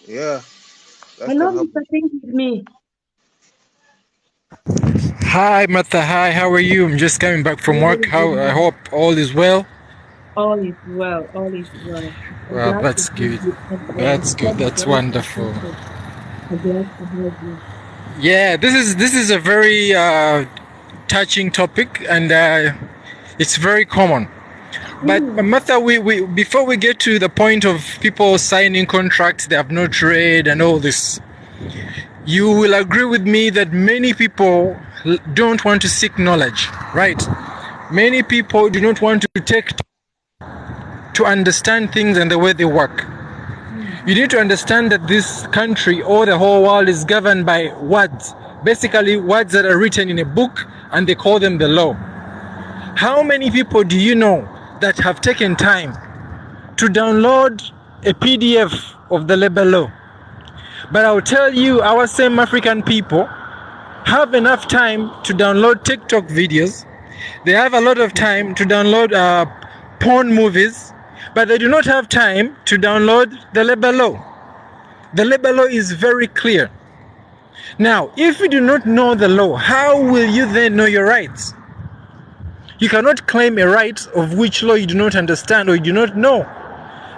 Yeah, that Hello, can Mr. happen. Think with me. Hi, Martha. Hi, how are you? I'm just coming back from work. Very How I good. hope all is well. All is well. All is well. I'm Well, glad to that's have good. you. I'm That's good. That's very wonderful. appreciated. I'm glad to have you. Yeah, this is a very touching topic, and it's very common. But Mm, Martha, we before we get to the point of people signing contracts they have not read and all this, you will agree with me that many people don't want to seek knowledge, right? Many people do not want to take to understand things and the way they work. mm, You need to understand that this country or the whole world is governed by words. Basically, words that are written in a book and they call them the law. How many people do you know that have taken time to download a PDF of the labor law? But I'll tell you, our same African people have enough time to download TikTok videos. They have a lot of time to download porn movies, but they do not have time to download the labor law. The labor law is very clear. Now, if you do not know the law, how will you then know your rights? You cannot claim a right of which law you do not understand or you do not know.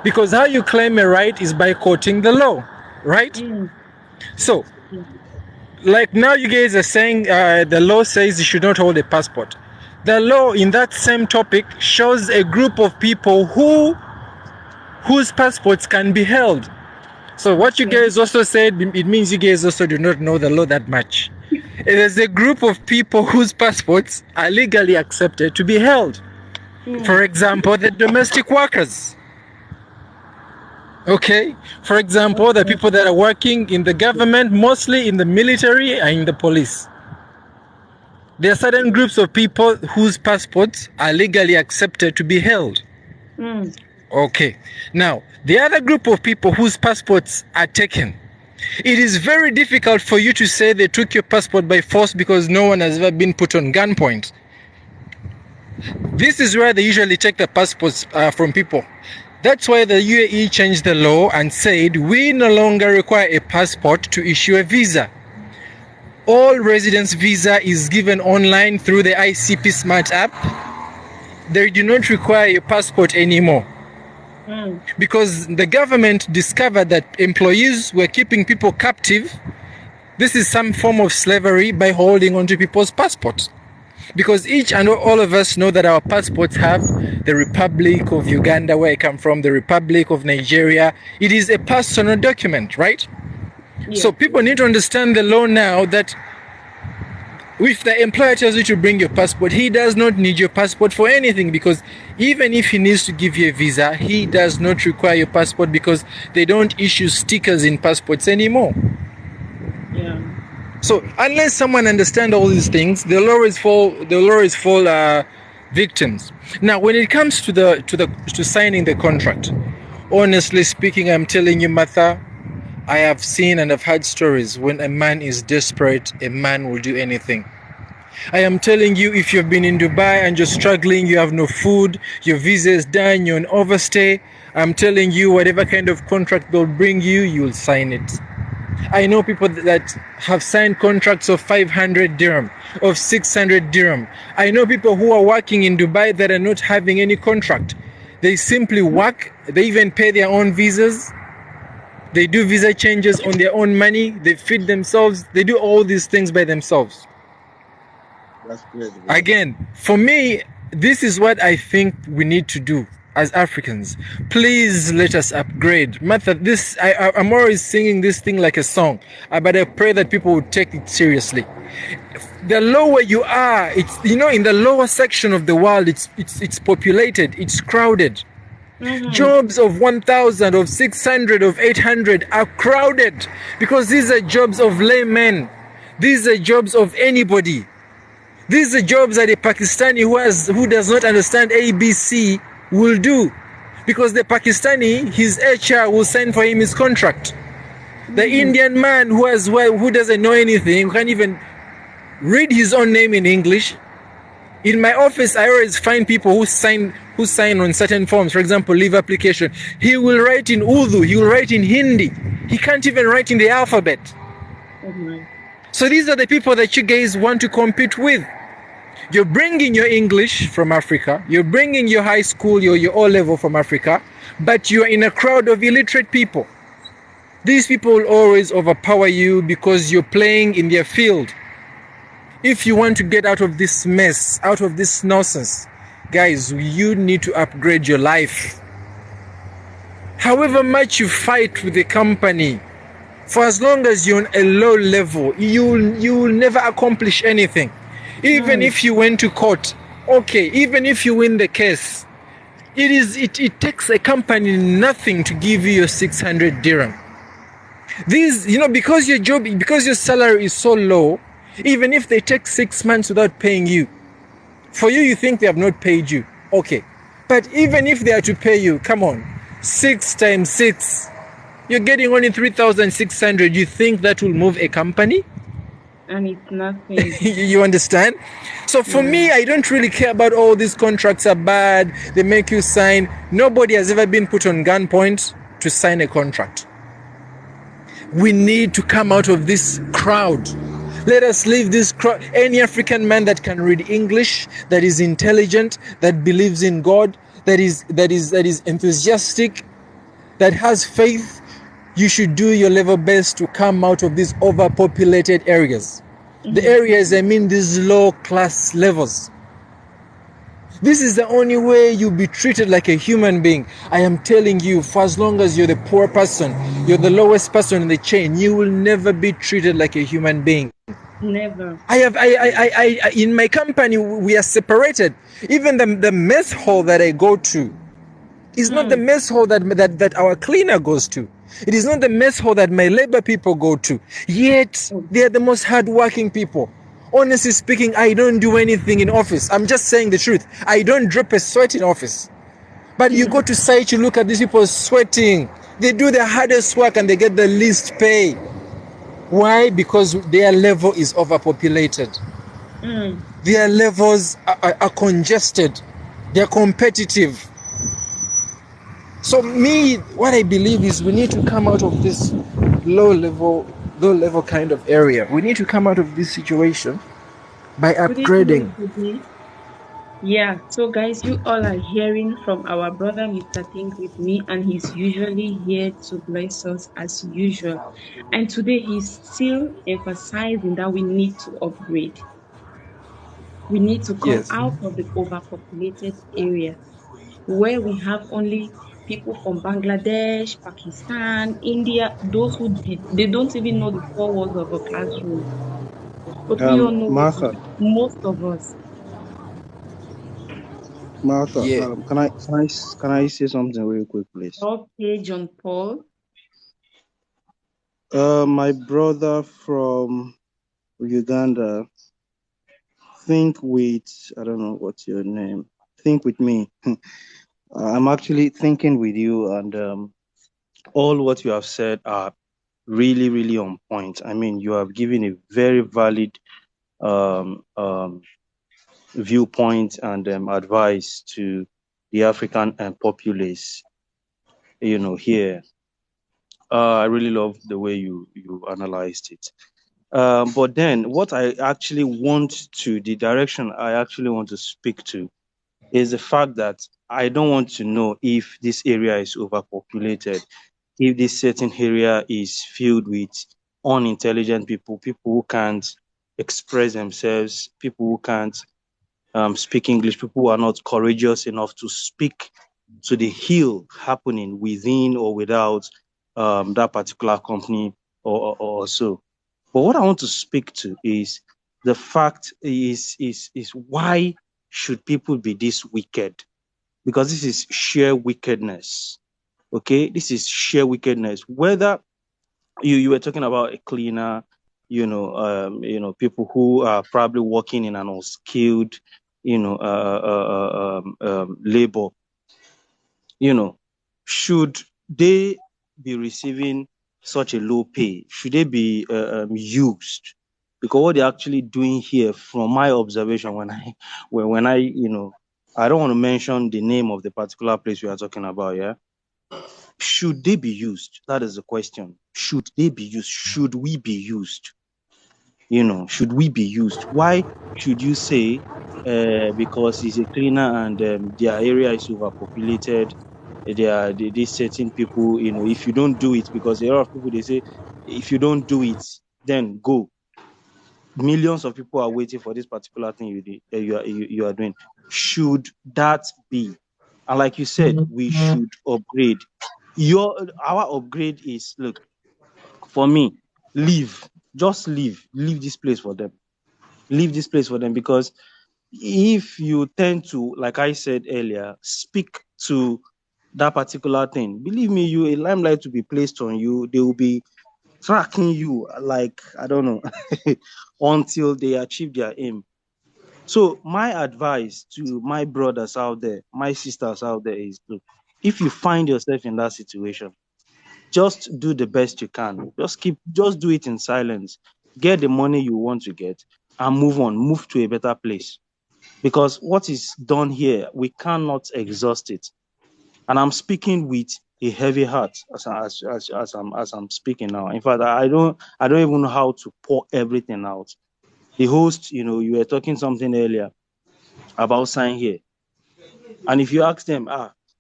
Because how you claim a right is by quoting the law, right? mm, So, yeah. like now you guys are saying the law says you should not hold a passport. The law in that same topic shows a group of people whose passports can be held. So what you Okay. guys also said, it means you guys also do not know the law that much. There's a group of people whose passports are legally accepted to be held. For Mm, example, the domestic workers. Okay? For example, the okay. people that are working in the government, mostly in the military and in the police. There are certain groups of people whose passports are legally accepted to be held. Mm, Okay. Now, the other group of people whose passports are taken, it is very difficult for you to say they took your passport by force because no one has ever been put on gunpoint. This is where they usually take the passports from people. That's why the UAE changed the law and said we no longer require a passport to issue a visa. All residence visa is given online through the ICP Smart app. They do not require a passport anymore. mm, Because the government discovered that employees were keeping people captive. This is some form of slavery by holding onto people's passports. Because each and all of us know that our passports have the Republic of Uganda, where I come from, the Republic of Nigeria. It is a personal document, right? So yes. people need to understand the law now that if the employer tells you to bring your passport, he does not need your passport for anything, because even if he needs to give you a visa, he does not require your passport because they don't issue stickers in passports anymore. Yeah. So unless someone understands all these things, they'll always fall victims. Now, when it comes to signing the contract, honestly speaking, I'm telling you, Martha, I have seen and I've heard stories when a man is desperate, a man will do anything. I am telling you, if you've been in Dubai and you're struggling, you have no food, your visa is done, you're on overstay, I'm telling you, whatever kind of contract they'll bring you, you'll sign it. I know people that have signed contracts of 500 dirham, of 600 dirham. I know people who are working in Dubai that are not having any contract. They simply work, they even pay their own visas, they do visa changes on their own money, they feed themselves, they do all these things by themselves. That's crazy, bro. Again, for me, this is what I think we need to do as Africans. Please let us upgrade. Martha, I'm always singing this thing like a song, but I pray that people will take it seriously. The lower you are, it's in the lower section of the world, it's populated, it's crowded. Mm-hmm. Jobs of 1,000, of 600, of 800 are crowded because these are jobs of laymen. These are jobs of anybody. These are jobs that a Pakistani who does not understand ABC will do, because the Pakistani, his HR will sign for him his contract. The Indian man who doesn't know anything, who can't even read his own name in English. In my office, I always find people who sign who sign on certain forms, for example, leave application, he will write in Urdu, he will write in Hindi. He can't even write in the alphabet. Oh my. So these are the people that you guys want to compete with. You're bringing your English from Africa, you're bringing your high school, your O level from Africa, but you're in a crowd of illiterate people. These people will always overpower you because you're playing in their field. If you want to get out of this mess, out of this nonsense, guys, you need to upgrade your life. However much you fight with the company, for as long as you're on a low level, you will never accomplish anything. Even if you went to court, okay, even if you win the case, it takes a company nothing to give you your 600 dirham. These, because your salary is so low, even if they take 6 months without paying you, for you think they have not paid you, okay. But even if they are to pay you, come on, 6 times 6, you're getting only 3,600. You think that will move a company? And it's nothing. You understand? So for me, I don't really care about all these contracts are bad, they make you sign. Nobody has ever been put on gunpoint to sign a contract. We need to come out of this crowd. Let us leave this crowd. Any African man that can read English, that is intelligent, that believes in God, that is enthusiastic, that has faith, you should do your level best to come out of these overpopulated areas. The areas, I mean, these low class levels. This is the only way you'll be treated like a human being. I am telling you, for as long as you're the poor person, you're the lowest person in the chain, you will never be treated like a human being. Never. I in my company, we are separated. Even the mess hall that I go to is not the mess hall that our cleaner goes to. It is not the mess hall that my labor people go to. Yet, they are the most hardworking people. Honestly speaking, I don't do anything in office. I'm just saying the truth. I don't drop a sweat in office. But you go to site, you look at these people sweating. They do the hardest work and they get the least pay. Why? Because their level is overpopulated. Their levels are congested. They're competitive. So me, what I believe is we need to come out of this low level kind of area. We need to come out of this situation by upgrading. Yeah, so guys, you all are hearing from our brother Mr. Think with me, and he's usually here to bless us as usual. And today he's still emphasizing that we need to upgrade. We need to come Yes. out of the overpopulated areas where we have only people from Bangladesh, Pakistan, India, those who they don't even know the four walls of a classroom. But we all know Martha, most of us. Yeah. can I say something real quick, please? Okay, John Paul. My brother from Uganda, think with, I don't know what's your name. Think with me. I'm actually thinking with you, and all what you have said are really, really on point. I mean, you have given a very valid viewpoint and advice to the African populace, here. I really love the way you analyzed it. But then what I actually the direction I actually want to speak to is the fact that I don't want to know if this area is overpopulated, if this certain area is filled with unintelligent people who can't express themselves, people who can't speak English, people who are not courageous enough to speak to the ill happening within or without that particular company or so. But what I want to speak to is the fact is why should people be this wicked? Because this is sheer wickedness. Okay, this is sheer wickedness. Whether you were talking about a cleaner, people who are probably working in an unskilled, labor, should they be receiving such a low pay? Should they be used? Because what they're actually doing here, from my observation, when I I don't want to mention the name of the particular place we are talking about, yeah? Should they be used? That is the question. Should they be used? Should we be used? Should we be used? Why should you say because it's a cleaner and their area is overpopulated, these certain people, if you don't do it, because a lot of people, they say, if you don't do it, then go. Millions of people are waiting for this particular thing you are doing. Should that be? And like you said, we should upgrade. Our upgrade is, look, for me, leave. Just leave this place for them. Leave this place for them, because if you tend to, like I said earlier, speak to that particular thing, believe me, a limelight to be placed on you. They will be tracking you, like, I don't know, until they achieve their aim. So my advice to my brothers out there, my sisters out there is, look, if you find yourself in that situation, just do the best you can. Just do it in silence. Get the money you want to get and move on. Move to a better place. Because what is done here, we cannot exhaust it. And I'm speaking with a heavy heart as I'm speaking now. In fact, I don't even know how to pour everything out. The host, you were talking something earlier about sign here. And if you ask them,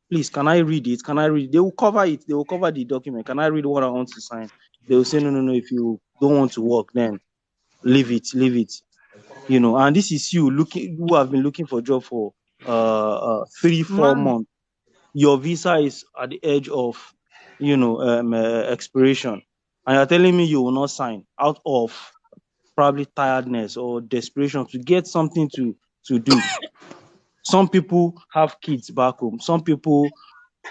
please, can I read it? Can I read it? They will cover it. They will cover the document. Can I read what I want to sign? They will say, no. If you don't want to work, then leave it. And this is you who have been looking for a job for 3-4 months. Your visa is at the edge of, expiration. And you're telling me you will not sign out of probably tiredness or desperation to get something to do. Some people have kids back home. Some people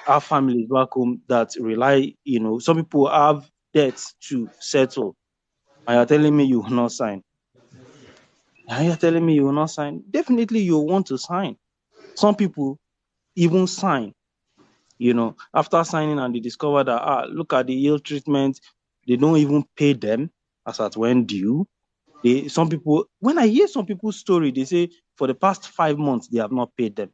have families back home that rely, some people have debts to settle. And you're telling me you will not sign. Definitely you want to sign. Some people even sign, after signing, and they discover that, look at the ill treatment. They don't even pay them as at when due. Some people, when I hear some people's story, they say for the past 5 months, they have not paid them.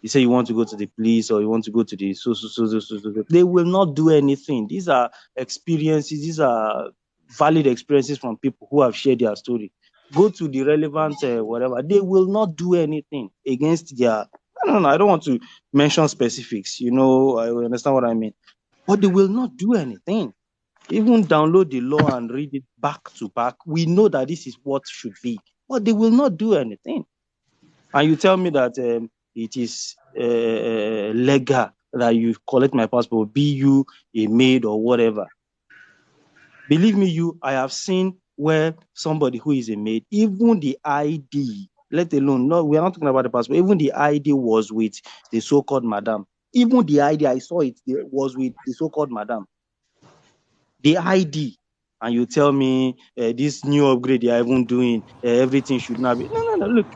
You say you want to go to the police or you want to go to the so. They will not do anything. These are experiences. These are valid experiences from people who have shared their story. Go to the relevant whatever. They will not do anything against their. I don't know. I don't want to mention specifics. I understand what I mean. But they will not do anything. Even download the law and read it back to back. We know that this is what should be. But they will not do anything. And you tell me that it is legal that you collect my passport, be you a maid or whatever. Believe me, I have seen where somebody who is a maid, even the ID, let alone, no, we are not talking about the passport, even the ID was with the so-called madam. Even the ID, I saw it, was with the so-called madam. The ID. And you tell me this new upgrade they are even doing, everything should not be. No. Look.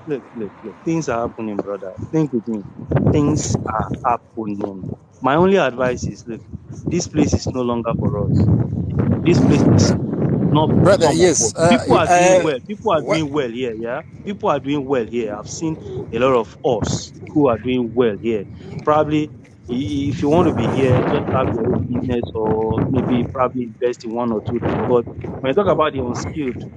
Things are happening, brother. Think with me. Things are happening. My only advice is, look, this place is no longer for us. This place is not for Brother, some of yes. us. People are doing well. People are What? doing well here, yeah? People are doing well here. I've seen a lot of us who are doing well here. Probably, if you want to be here, just have your own business or maybe probably invest in one or two things. But when you talk about the unskilled,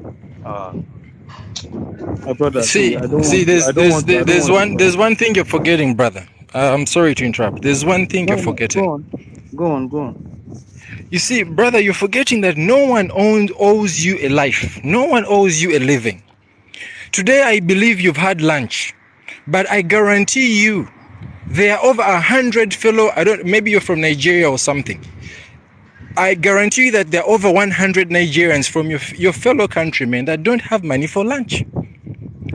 my brother, see, I don't want to, I don't want to, I don't want to. There's one thing you're forgetting, brother. I'm sorry to interrupt. There's one thing you're No, forgetting. go on. You see, brother, you're forgetting that no one owes you a life. No one owes you a living. Today, I believe you've had lunch, but I guarantee you, there are over 100 fellow. Maybe you're from Nigeria or something. I guarantee you that there are over 100 Nigerians from your fellow countrymen that don't have money for lunch.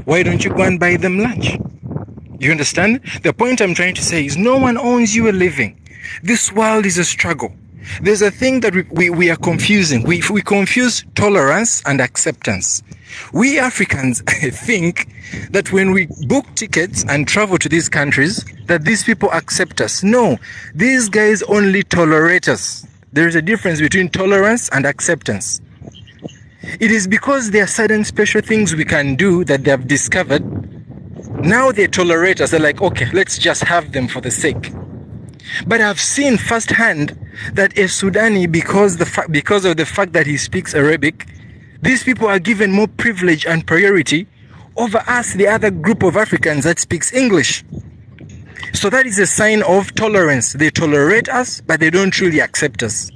Why don't you go and buy them lunch? You understand? The point I'm trying to say is no one owns you a living. This world is a struggle. There's a thing that we are confusing. We confuse tolerance and acceptance. We Africans think that when we book tickets and travel to these countries, that these people accept us. No, these guys only tolerate us. There is a difference between tolerance and acceptance. It is because there are certain special things we can do that they have discovered Now they tolerate us. They're like, okay, let's just have them for the sake. But I've seen firsthand that a Sudani, because of the fact that he speaks Arabic, these people are given more privilege and priority over us, the other group of Africans that speaks English. So that is a sign of tolerance. They tolerate us, but they don't truly accept us.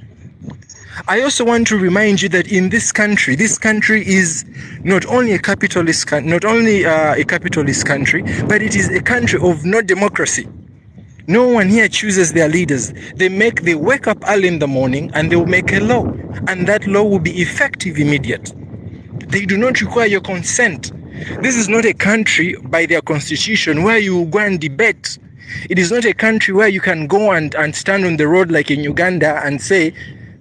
I also want to remind you that in this country is not only a capitalist country, but it is a country of no democracy. No one here chooses their leaders. They wake up early in the morning and they will make a law, and that law will be effective immediate. They do not require your consent. This is not a country by their constitution where you go and debate. It is not a country where you can go and stand on the road like in Uganda and say,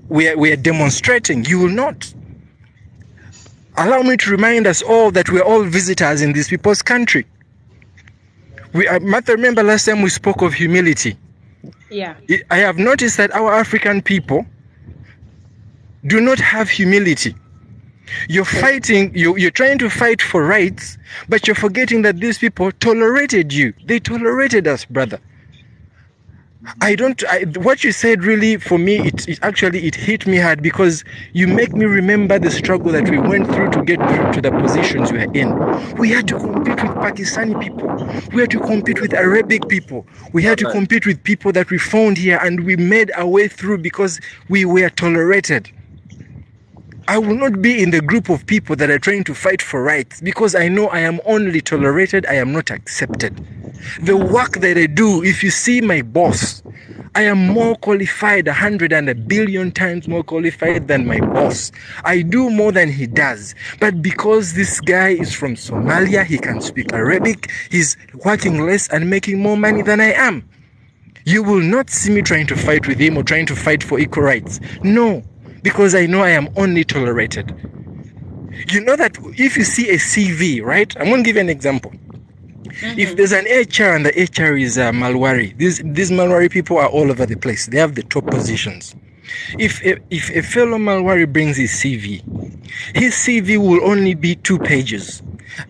we are demonstrating. You will not. Allow me to remind us all that we are all visitors in these people's country. Remember last time we spoke of humility. Yeah. I have noticed that our African people do not have humility. You're fighting, you're trying to fight for rights, but you're forgetting that these people tolerated you. They tolerated us, brother. What you said really, for me, it hit me hard, because you make me remember the struggle that we went through to get through to the positions we are in. We had to compete with Pakistani people. We had to compete with Arabic people. We had to compete with people that we found here, and we made our way through because we were tolerated. I will not be in the group of people that are trying to fight for rights, because I know I am only tolerated, I am not accepted. The work that I do, if you see my boss, I am more qualified, 100 and a billion times more qualified than my boss. I do more than he does. But because this guy is from Somalia, he can speak Arabic, he's working less and making more money than I am. You will not see me trying to fight with him or trying to fight for equal rights. No, because I know I am only tolerated. You know that if you see a CV, right? I'm going to give you an example. If there's an HR and the HR is Malwari, these Malwari people are all over the place. They have the top positions. If a fellow Malwari brings his CV will only be 2 pages.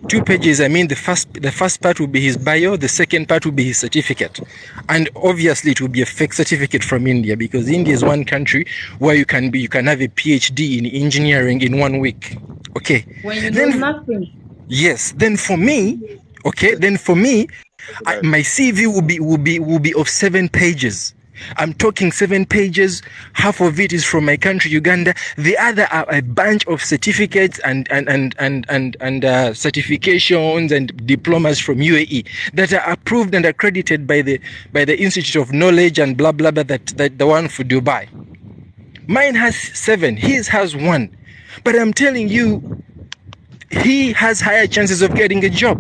2 pages, I mean the first part will be his bio, the second part will be his certificate. And obviously it will be a fake certificate from India, because India is one country where you can have a PhD in engineering in 1 week. Okay. When you know nothing. Yes. Then for me, my CV will be of 7 pages. I'm talking 7 pages. Half of it is from my country, Uganda. The other are a bunch of certificates and certifications and diplomas from UAE that are approved and accredited by the Institute of Knowledge and blah blah blah. That the one for Dubai. Mine has 7. His has 1. But I'm telling you, he has higher chances of getting a job.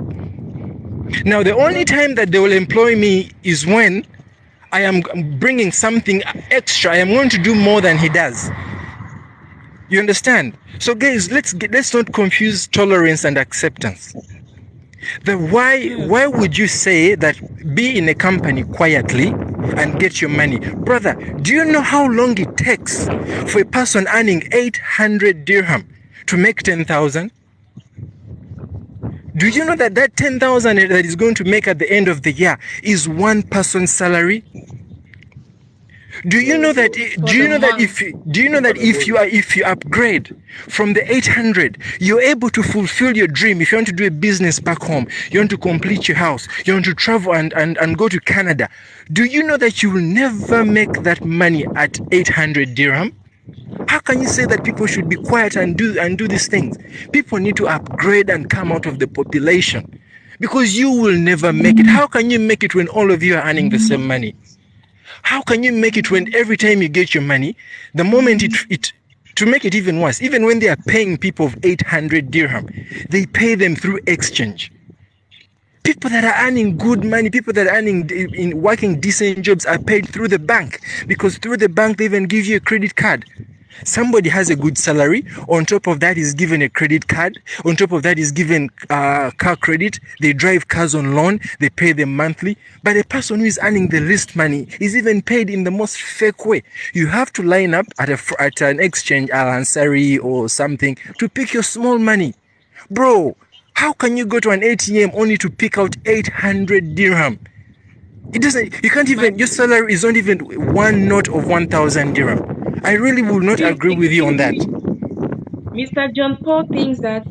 Now, the only time that they will employ me is when I am bringing something extra. I am going to do more than he does. You understand? So guys, let's not confuse tolerance and acceptance. Why would you say that be in a company quietly and get your money? Brother, do you know how long it takes for a person earning 800 dirham to make 10,000? Do you know that 10,000 that is going to make at the end of the year is one person's salary? Do you know that if you upgrade from the 800, you're able to fulfill your dream? If you want to do a business back home, you want to complete your house, you want to travel and go to Canada, do you know that you will never make that money at 800 dirham? How can you say that people should be quiet and do these things? People need to upgrade and come out of the population, because you will never make it. How can you make it when all of you are earning the same money? How can you make it when every time you get your money, the moment to make it even worse, even when they are paying people 800 dirham, they pay them through exchange. People that are earning good money, people that are working decent jobs are paid through the bank, because through the bank they even give you a credit card. Somebody has a good salary, on top of that is given a credit card, on top of that is given car credit, they drive cars on loan, they pay them monthly. But a person who is earning the least money is even paid in the most fake way. You have to line up at an exchange, Al Ansari or something, to pick your small money. Bro, How can you go to an ATM only to pick out 800 dirham? It doesn't, you can't even, your salary is not even one note of 1,000 dirham. I really will not agree with you on that. Mr. John Paul thinks that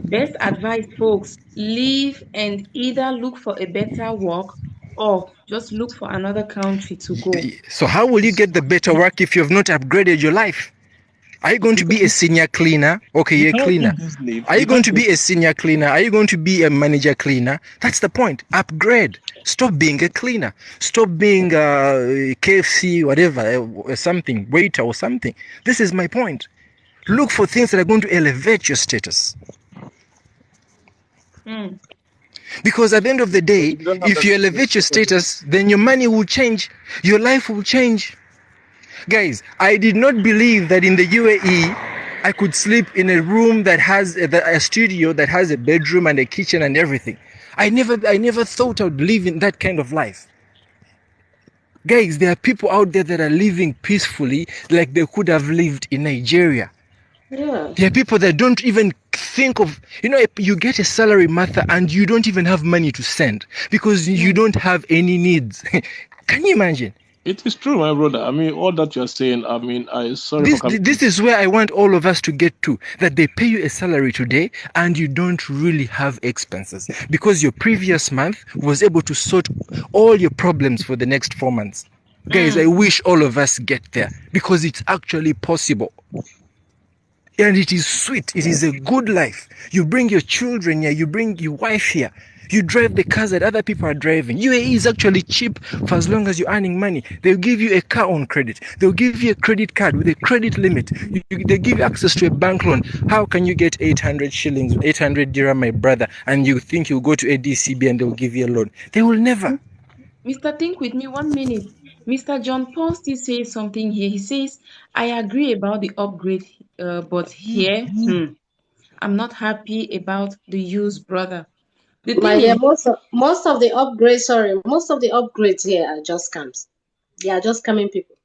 best advice, folks, leave and either look for a better work or just look for another country to go. So how will you get the better work if you have not upgraded your life? Are you going to be a senior cleaner? Okay, you're a cleaner. Are you going to be a senior cleaner? Are you going to be a manager cleaner? That's the point. Upgrade. Stop being a cleaner. Stop being a KFC, whatever, or something, waiter or something. This is my point. Look for things that are going to elevate your status. Because at the end of the day, if you elevate your status, then your money will change. Your life will change. Guys, I did not believe that in the UAE, I could sleep in a room that has a studio that has a bedroom and a kitchen and everything. I never thought I would live in that kind of life. Guys, there are people out there that are living peacefully like they could have lived in Nigeria. Yeah. There are people that don't even think of, you get a salary, Martha, and you don't even have money to send because you don't have any needs. Can you imagine? It is true, my brother. I mean, all that you're saying, I mean, This is where I want all of us to get to, that they pay you a salary today and you don't really have expenses because your previous month was able to sort all your problems for the next 4 months. Guys, I wish all of us get there because it's actually possible. And it is sweet. It is a good life. You bring your children here. You bring your wife here. You drive the cars that other people are driving. UAE is actually cheap for as long as you're earning money. They'll give you a car on credit. They'll give you a credit card with a credit limit. They give you access to a bank loan. How can you get 800 shillings, 800 dirham, my brother, and you think you'll go to a DCB and they'll give you a loan? They will never. Mr. Think with me 1 minute. Mr. John Paul still says something here. He says, I agree about the upgrade, but here, I'm not happy about the use, brother. The thing is, most of the upgrades here are just scams. They are just scamming people.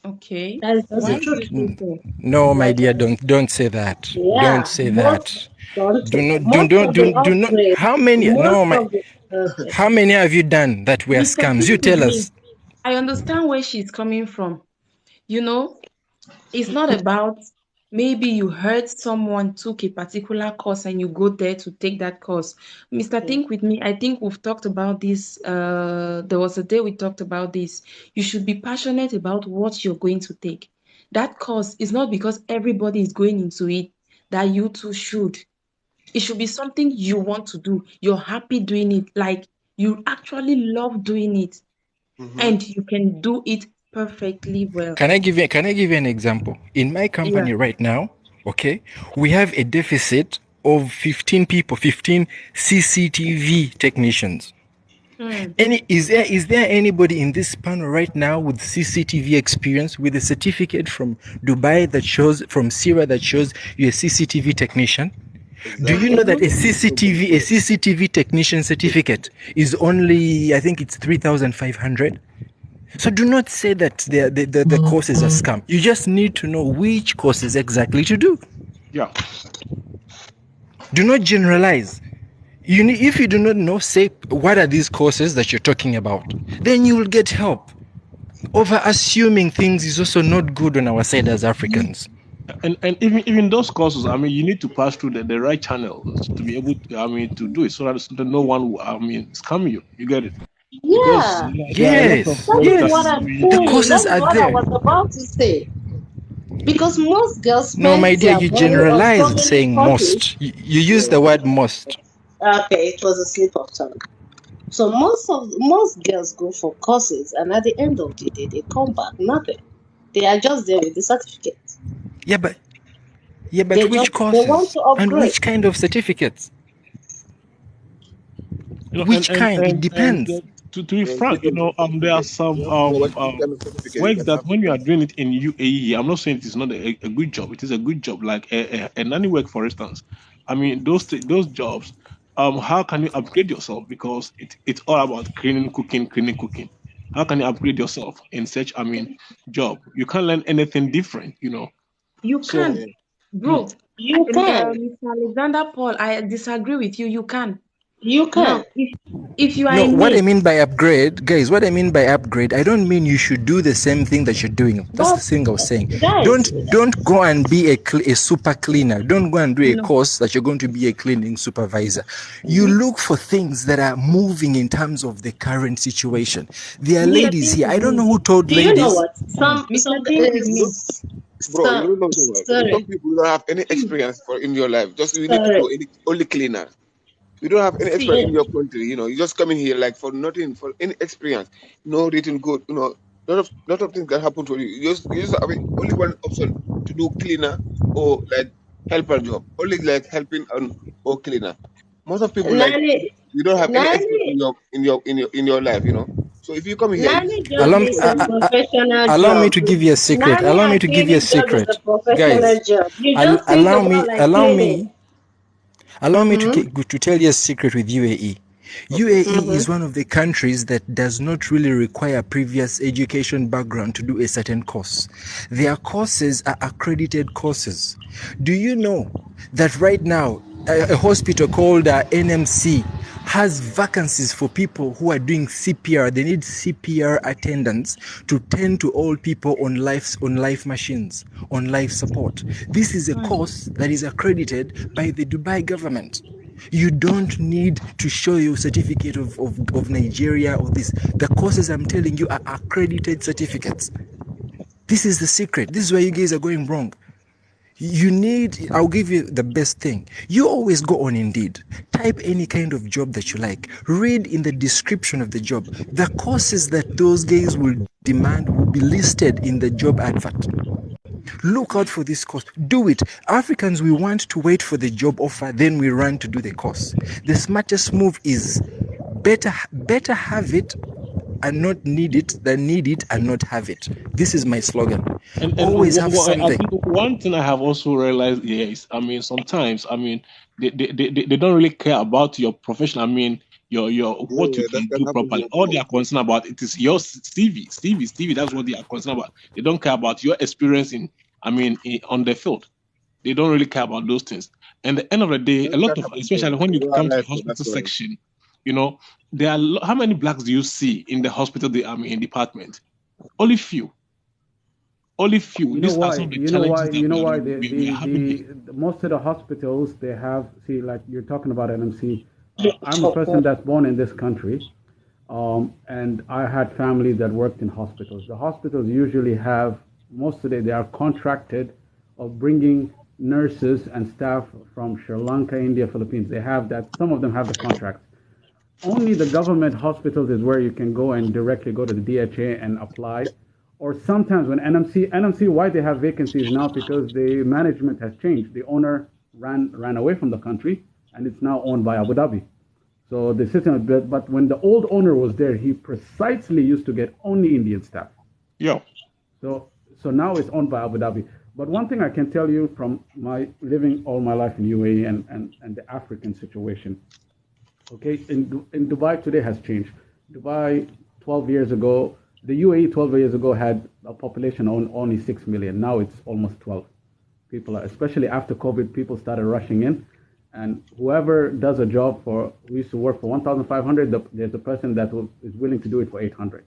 okay. That is Why the do truth. you say so? No, my dear, don't say that. Yeah, Don't say that. most Do not, of the do not. upgrades. How many? No, Most my. of the How many have you done that were Mr. scams? Think You with tell me. us. I understand where she's coming from. It's not about maybe you heard someone took a particular course and you go there to take that course. Mr. Think with me, I think we've talked about this. There was a day we talked about this. You should be passionate about what you're going to take. That course is not because everybody is going into it that you too should. It should be something you want to do. You're happy doing it, like you actually love doing it, and you can do it perfectly well. Can I give you an example? In my company right now, okay, we have a deficit of 15 people, 15 CCTV technicians. Is there anybody in this panel right now with CCTV experience, with a certificate from Dubai that shows, from Syria that shows you're a CCTV technician? Do you know that a CCTV technician certificate is only, I think it's 3,500? So do not say that the courses are scam. You just need to know which courses exactly to do. Yeah. Do not generalize. If you do not know, say, what are these courses that you're talking about? Then you will get help. Over assuming things is also not good on our side as Africans. And even those courses, I mean, you need to pass through the right channels to be able to, to do it so that no one will, scam you. You get it? Yeah. Yes. The courses are what there. I was about to say. Because most girls No, my dear, you generalized so saying most. You use the word most. Okay, it was a slip of tongue. So most girls go for courses, and at the end of the day, they come back nothing. They are just there with the certificate. Yeah, but They which want to courses and upgrade. which kind of certificates? Which kind? It depends. To be frank, there are some works that when you are doing it in UAE, I'm not saying it is not a good job. It is a good job, like a nanny work, for instance. I mean, those jobs. How can you upgrade yourself? Because it's all about cleaning, cooking. How can you upgrade yourself in such job? You can't learn anything different, You So can, bro. You can. Mr. Alexander Paul, I disagree with you. You can. You can. Now, if you are No, a what I mate, mean by upgrade, guys, what I mean by upgrade, I don't mean you should do the same thing that you're doing. That's the But thing I was saying. guys, Don't go and be a super cleaner. Don't go and do a no. course that you're going to be a cleaning supervisor. You mhm. look for things that are moving in terms of the current situation. There are Mr. ladies Think here. with I don't me. know who told Do you know ladies. what? Some Mr. Think with me. Bro, so, you don't know something. Some sorry. people don't have any experience for in your life. Just you need to Sorry. do only cleaner. You don't have any experience See, in your country. You just come in here like for nothing, for any experience. No written good. Lot of things can happen to you. You just have only one option to do cleaner or like helper job. Only like helping or cleaner. Most of people like Nani, you don't have any experience Nani, in your life. So if you come here, Nani you job Allow me, look is for a experience. professional allow me job. to give you a secret. Nani Allow me and to give you a cleaning job is a secret, professional guys. job. You just see Allow someone me, like allow cleaning. me Allow me Mm-hmm. to tell you a secret with UAE. Okay. UAE Mm-hmm. is one of the countries that does not really require previous education background to do a certain course. Their courses are accredited courses. Do you know that right now a hospital called NMC has vacancies for people who are doing CPR? They need CPR attendants to tend to old people on life machines, on life support. This is a course that is accredited by the Dubai government. You don't need to show your certificate of Nigeria or this. The courses I'm telling you are accredited certificates. This is the secret. This is where you guys are going wrong. I'll give you the best thing. You always go on Indeed, type any kind of job that you like, read in the description of the job. The courses that those guys will demand will be listed in the job advert. Look out for this course. Do it. Africans, we want to wait for the job offer, then we run to do the course. The smartest move is better have it and not need it than need it and not have it. This is my slogan. And Always have I something. think one thing I have also realized here is, sometimes, they don't really care about your profession. Your what you Yeah, that can can do happen properly. here All they too. are concerned about it is your CV. That's what they are concerned about. They don't care about your experience on the field. They don't really care about those things. And at the end of the day, a That lot can of, happen too. especially when you You are come to the right, so that's hospital why. section, there are how many blacks do you see in the hospital? Department. Only few. Only few. You know These are why? some of the challenges that You know why we are having here. the most of the hospitals they have, see, like you're talking about NMC. I'm a person that's born in this country, and I had family that worked in hospitals. The hospitals usually have, most of they are contracted of bringing nurses and staff from Sri Lanka, India, Philippines. They have that. Some of them have the contracts. Only the government hospitals is where you can go and directly go to the DHA and apply. Or sometimes when NMC, why they have vacancies now? Because the management has changed. The owner ran away from the country, and it's now owned by Abu Dhabi. So the system, but when the old owner was there, he precisely used to get only Indian staff. Yeah. So so now it's owned by Abu Dhabi. But one thing I can tell you from my living all my life in UAE and the African situation, okay, in Dubai today has changed. Dubai 12 years ago, the UAE 12 years ago had a population on only 6 million. Now it's almost 12. People are, especially after COVID, people started rushing in. And whoever does a job who used to work for 1,500, there's a person that is willing to do it for 800.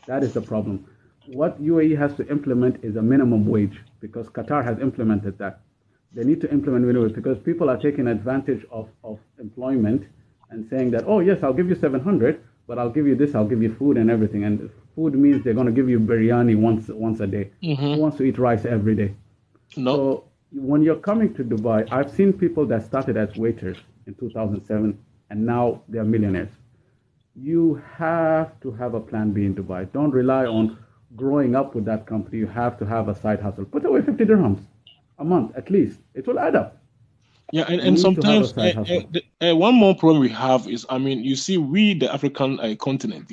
That is the problem. What UAE has to implement is a minimum wage because Qatar has implemented that. They need to implement minimum wage because people are taking advantage of employment and saying that, oh, yes, I'll give you 700, but I'll give you this, I'll give you food and everything. And food means they're going to give you biryani once a day. Who wants to eat rice every day? No. So when you're coming to Dubai, I've seen people that started as waiters in 2007 and now they're millionaires. You have to have a plan B in Dubai. Don't rely on growing up with that company. You have to have a side hustle. Put away 50 dirhams a month at least. It will add up. Yeah, You and need to have a sometimes side hustle. one more problem we have is, you see, we the African continent,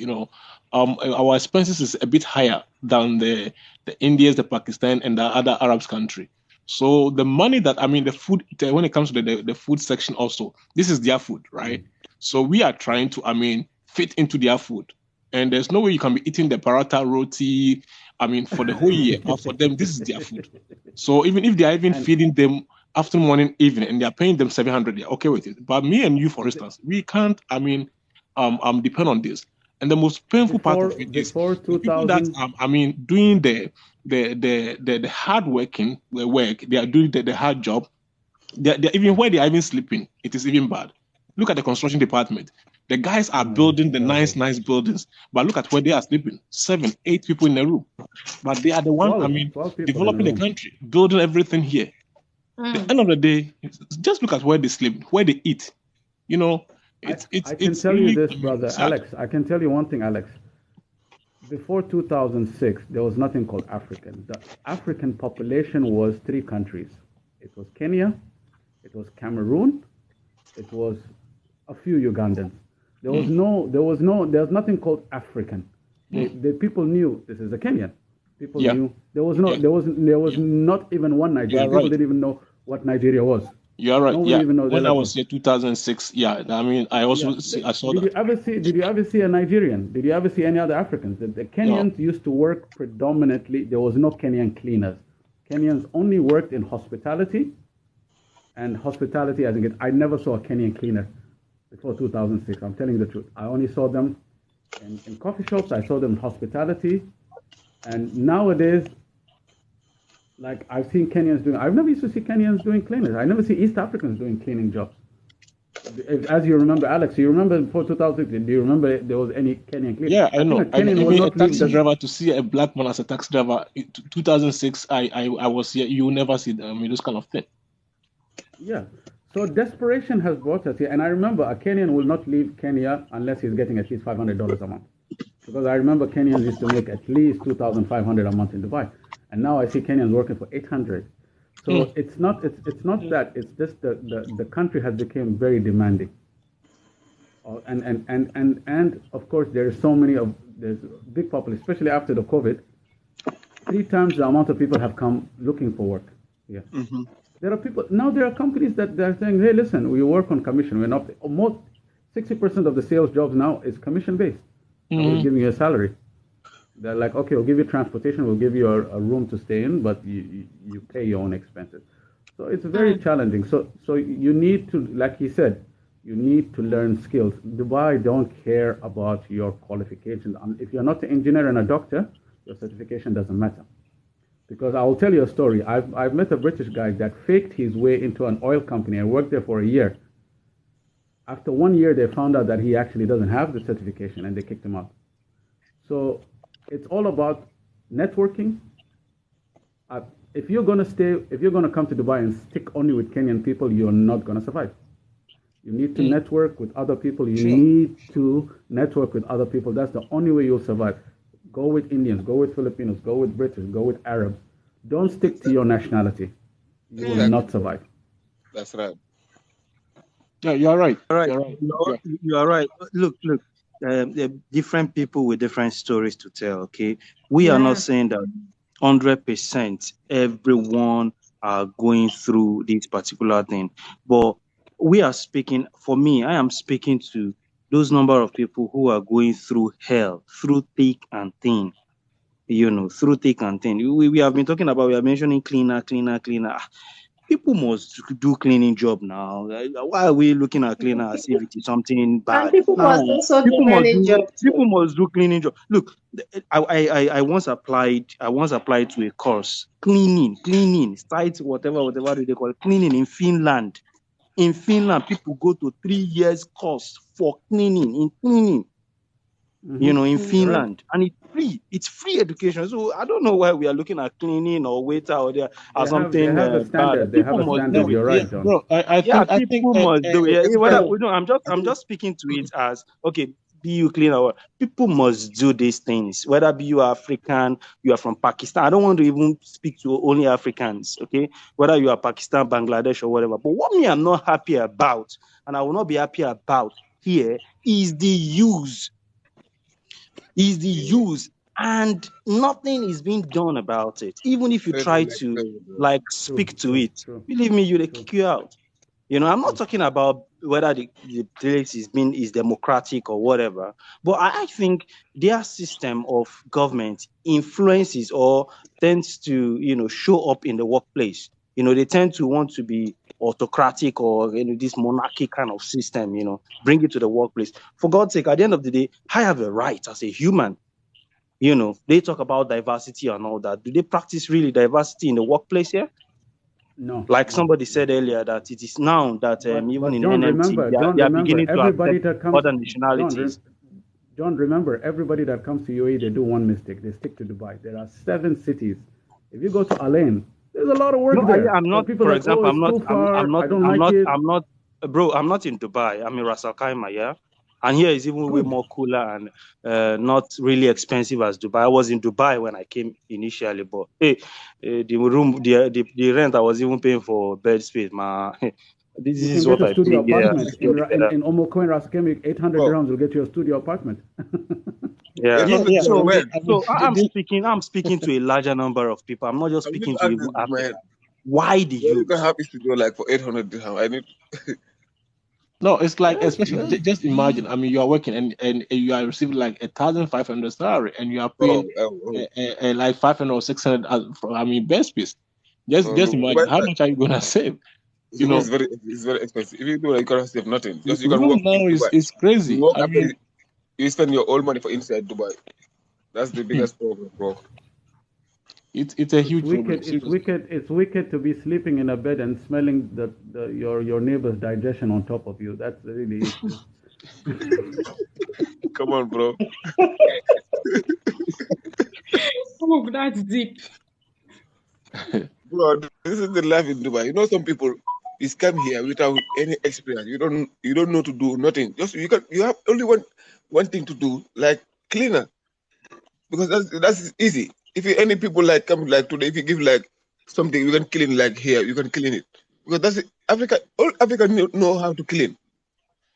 our expenses is a bit higher than the Indians, the Pakistan, and the other Arabs country. So the money that the food, when it comes to the food section, also this is their food, right? So we are trying to fit into their food, and there's no way you can be eating the paratha roti, for the whole year, but for them this is their food. So even if they are even And feeding them afternoon, morning, evening, and they're paying them 700. They're okay with it. But me and you, for instance, we can't. Depend on this. And the most painful part of it is before the people that 2000. doing the hard working work. They are doing the hard job. They're even where they are even sleeping, it is even bad. Look at the construction department. The guys are Oh, it's building the terrible. nice buildings, but look at where they are sleeping. 7, 8 people in a room. But they are the one, 12 people in a developing the room. country, building everything here. The end of the day, just look at where they sleep, where they eat. You know, I can it's tell you really this, brother sad. Alex. I can tell you one thing, Alex. Before 2006, there was nothing called African. The African population was 3 countries. It was Kenya, it was Cameroon, it was a few Ugandans. There's nothing called African. The people knew this is a Kenyan. People Yeah, knew there was no, yeah, there was yeah. not even one You are Nigerian. People right. didn't even know what Nigeria was. You are right. Nobody Yeah. even know. They're When I like, was here, 2006. Yeah. I yeah. also I saw Did you that. ever see? Did you ever see a Nigerian? Did you ever see any other Africans? The No. Kenyans used to work predominantly. There was no Kenyan cleaners. Kenyans only worked in hospitality, and hospitality. I never saw a Kenyan cleaner before 2006. I'm telling you the truth. I only saw them in coffee shops. I saw them in hospitality, and nowadays, like I've seen Kenyans doing. I've never used to see Kenyans doing cleaners. I never see East Africans doing cleaning jobs. As you remember, Alex, you remember before 2006, do you remember there was any Kenyan cleaner? Yeah, I think a I know. Kenyan will Even a not leave taxi the. driver, to see a black man as a taxi driver, 2006, I was here. You will never see those kind of thing. Yeah. So desperation has brought us here. And I remember a Kenyan will not leave Kenya unless he's getting at least $500 a month. Because I remember Kenyans used to make at least 2,500 a month in Dubai. And now I see Kenyans working for 800. So it's not that, it's just the country has become very demanding. And of course there's big population, especially after the COVID, 3 times the amount of people have come looking for work. Yeah. Hmm. There are people now. There are companies that they're saying, "Hey, listen, we work on commission. We're not almost 60% of the sales jobs now is commission based. Nobody's Mm-hmm. giving you a salary. They're like, okay, we'll give you transportation, we'll give you a room to stay in, but you pay your own expenses. So it's very challenging. So you need to, like he said, you need to learn skills. Dubai don't care about your qualifications. If you're not an engineer and a doctor, your certification doesn't matter. Because I will tell you a story. I've met a British guy that faked his way into an oil company and worked there for a year. After 1 year, they found out that he actually doesn't have the certification and they kicked him out. So it's all about networking. Uh, if you're gonna come to Dubai and stick only with Kenyan people, you're not gonna survive. You need to network with other people. You Sure. need to network with other people. That's the only way you'll survive. Go with Indians, go with Filipinos, go with British, go with Arabs. Don't stick to your nationality. You will Exactly. not survive. That's right. Yeah, you're right. All right, You're right. Yeah. you are right. Look, different people with different stories to tell. Okay, we are not Yeah. saying that 100% everyone are going through this particular thing, but we are speaking. For me, I am speaking to those number of people who are going through hell, through thick and thin. Through thick and thin. We have been talking about. We are mentioning cleaner, cleaner, cleaner. People must do cleaning job now. Why are we looking at cleaner as if it is something And bad? people Now must also do people must many do jobs too. people must do cleaning job. Look, I once applied to a course cleaning site whatever they call it, cleaning in Finland. In Finland, people go to 3 years course for cleaning in You're right. Finland, and it's free education. So I don't know why we are looking at cleaning or waiter or there They as have they something have a bad. standard. They have People a must standard. do No, it. You're yeah, right, John. bro. Yeah, I think people must do it. It's Whether true. no, I I'm think just speaking to it as okay. Be you clean or people must do these things. Whether be you are African, you are from Pakistan. I don't want to even speak to only Africans. Okay, whether you are Pakistan, Bangladesh, or whatever. But what me I'm not happy about, and I will not be happy about here, is the use. And nothing is being done about it. Even if you try anything like to that, bro. like True, speak to true, it, true, believe me, they true, kick you out. I'm not true. talking about whether the place is democratic or whatever, but I think their system of government influences or tends to show up in the workplace. They tend to want to be autocratic or this monarchy kind of system, bring it to the workplace. For God's sake, at the end of the day, I have a right as a human. They talk about diversity and all that. Do they practice really diversity in the workplace here? No. Like somebody said earlier, that it is now that even But in John, NMT, they are beginning to everybody accept that comes, other nationalities. John, remember, everybody that comes to UAE, they do one mistake. They stick to Dubai. There are 7 cities. If you go to Alain, there's a lot of work there. I'm not. People For like, example, it's too far. I don't like it. Bro. I'm not in Dubai. I'm in Ras Al Khaimah, yeah. And here is even way more cooler and not really expensive as Dubai. I was in Dubai when I came initially, but the room, the rent I was even paying for bed space, man. This You is can what get a I studio pay here. apartment in Omo Coin Ras Al Khaimah. 800 dirhams will get you a studio apartment. Yeah. Yeah. So I'm speaking to a larger number of people. I'm not just I need speaking to to add even this in my head. Africa. Why the Where you youth? can have a studio like for 800 dirham. I need. No, it's like, especially just imagine. I mean, you are working and you are receiving like 1,500 salary, and you are paying like 500 or 600. I mean, best piece. Just imagine how much are you gonna save? It's very expensive. If you do, like, you can't save nothing. Just you can Room work now in Dubai. is crazy. You work I after mean, you spend your whole money for inside Dubai. That's the biggest problem, bro. it's a huge problem. It's wicked to be sleeping in a bed and smelling your neighbor's digestion on top of you. That's really issue. Come on, bro. Oh, that's deep. Bro, this is the life in Dubai. Some people is come here without any experience. You don't know to do nothing. Just you have only one thing to do, like cleaner. Because that's easy. If any people like come like today, if you give like something, you can clean like here, you can clean it. Because that's it. Africa. All Africa know how to clean.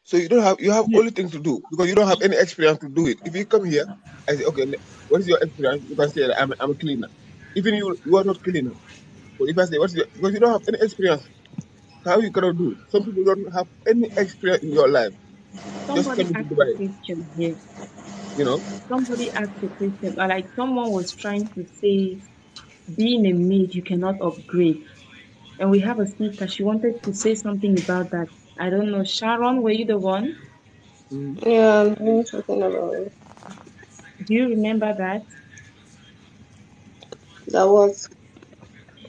So you have only thing to do because you don't have any experience to do it. If you come here, I say, okay, what is your experience? You can say that I'm a cleaner. Even you are not cleaner. But if I say because you don't have any experience, how you gonna do? Some people don't have any experience in your life. Just Somebody coming to asked a Dubai, question here. you know. Somebody asked a question, like someone was trying to say, being a maid, you cannot upgrade. And we have a sister, she wanted to say something about that. I don't know. Sharon, were you the one? Yeah, I'm talking about it. Do you remember that? That was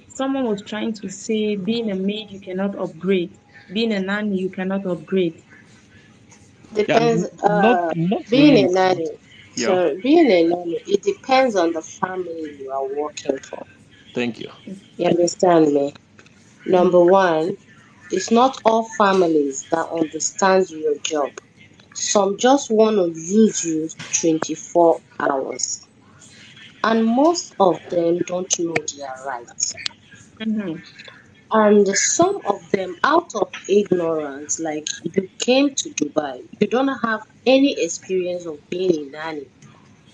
Someone was trying to say, being a maid, you cannot upgrade. Being a nanny, you cannot upgrade. yeah, depends. not Being really. a nanny. Yeah, So being a nanny, it depends on the family you are working for. thank you. You understand me? Number one, it's not all families that understands your job. Some just want to use you 24 hours. And most of them don't know their rights. Mm-hmm. And some of them, out of ignorance, like you came to Dubai, you don't have any experience of being a nanny.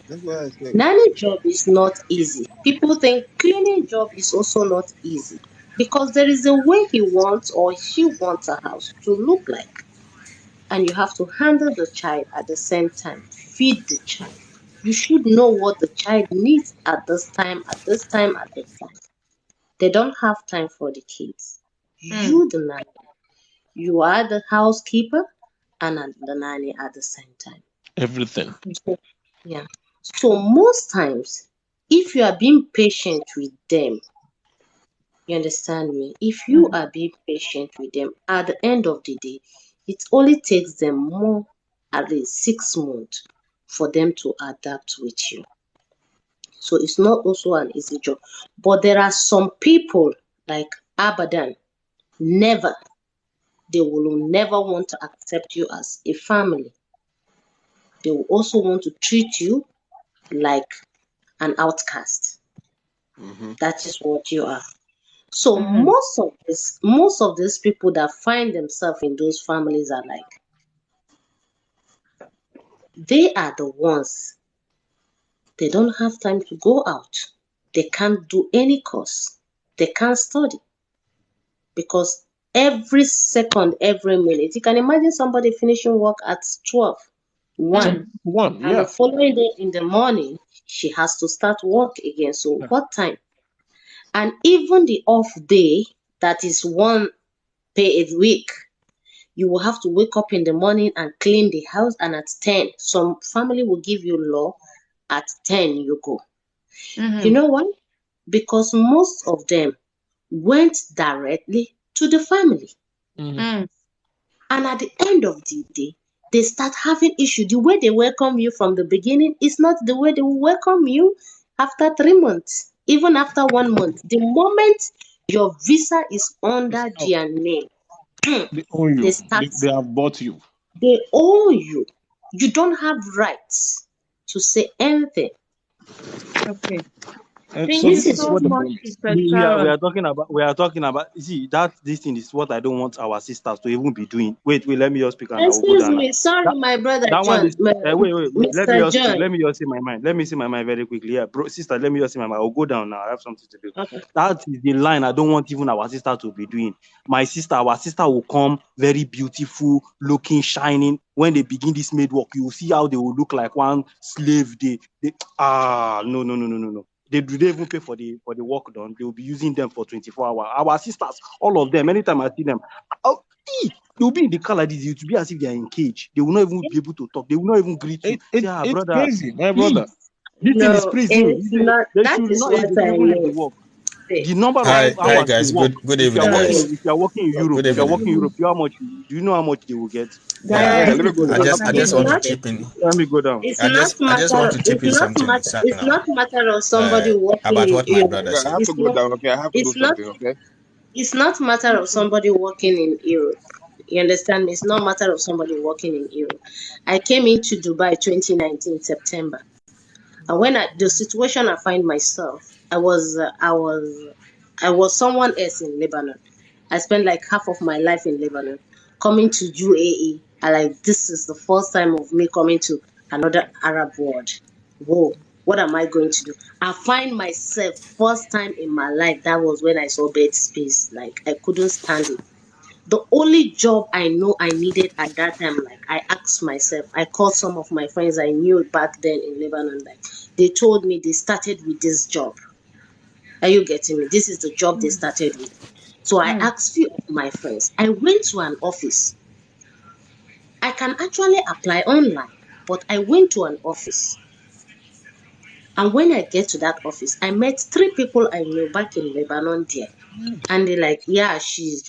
That's why I say. Nanny job is not easy. People think cleaning job is also not easy because there is a way he wants or she wants a house to look like. And you have to handle the child at the same time, feed the child. You should know what the child needs at this time, at this time, at this time. They don't have time for the kids. Mm. You, the nanny, you are the housekeeper and the nanny at the same time. Everything. Yeah. So most times, if you are being patient with them, you understand me? If you Mm. are being patient with them, at the end of the day, it only takes them more at least 6 months for them to adapt with you. So it's not also an easy job. But there are some people like Abadan, never, they will never want to accept you as a family. They will also want to treat you like an outcast. Mm-hmm. That is what you are. So Mm-hmm. most of these people that find themselves in those families are like, they are the ones, they don't have time to go out. They can't do any course. They can't study because every second, every minute, you can imagine somebody finishing work at 12, 1, One, and the yeah. following day in the morning, she has to start work again. So Yeah. what time? And even the off day, that is one pay a week. You will have to wake up in the morning and clean the house, and at 10, some family will give you law. At 10, you go. You know why? Because most of them went directly to the family. Mhm. And at the end of the day, they start having issue. The way they welcome you from the beginning is not the way they will welcome you after 3 months, even after 1 month. The moment your visa is It's under out. their name, They own they you. start, They have bought you. they owe you. You don't have rights to say anything. Okay. And Thank so you This this is is so what the much, problem is. Sister We Sharon. are talking about see that this thing is what I don't want our sisters to even be doing. Wait, let me just speak and I will go Excuse down now. me, sorry, That my brother that one John, is wait. Let me Mr. just speak. John. Let me just say my mind. Let me say my mind very quickly. Yeah, bro, sister, let me just say my mind. I'll go down now. I have something to do. Okay. That is the line I don't want even our sister to be doing. Our sister will come very beautiful, looking, shining. When they begin this maid work, you will see how they will look like one slave. No. They do they even pay for the work done? They will be using them for 24 hours. Our sisters, all of them, anytime I see them, oh, they will be in the car like this. It will be as if they are in cage. They will not even be able to talk. They will not even greet you. Say, It's brother, crazy, my brother. please. This thing is No, prison. it's not. They That should is not what they should I even leave the mean. work. See, The number of Hi, I hi hours they guys. work. Good If you are evening, working guys. sorry, if you are working in Europe, Good if you are evening. working in Europe, do you know how much they will get? Yeah, guys. Yeah, let me go Let down. I have I to go It's just down. want to not. chip in. me go down. I just want to chip It's in not something, matter. It's Sana, not matter of somebody working about in what my Europe. brother Yeah, I said. have to It's go not. down. Okay, I have to do It's not. something. Okay. It's not matter of somebody working in Europe. You understand me? It's not matter of somebody working in Europe. I came into Dubai 2019 September, and when the situation I find myself, I was someone else in Lebanon. I spent like half of my life in Lebanon. Coming to UAE, this is the first time of me coming to another Arab world. Whoa, what am I going to do? I find myself first time in my life. That was when I saw bed space. Like I couldn't stand it. The only job I know I needed at that time, like I asked myself, I called some of my friends I knew back then in Lebanon, like they told me they started with this job. Are you getting me? This is the job they started with. So I asked few of my friends. I went to an office. I can actually apply online, but I went to an office. And when I get to that office, I met three people I knew back in Lebanon there. And they're like, yeah, she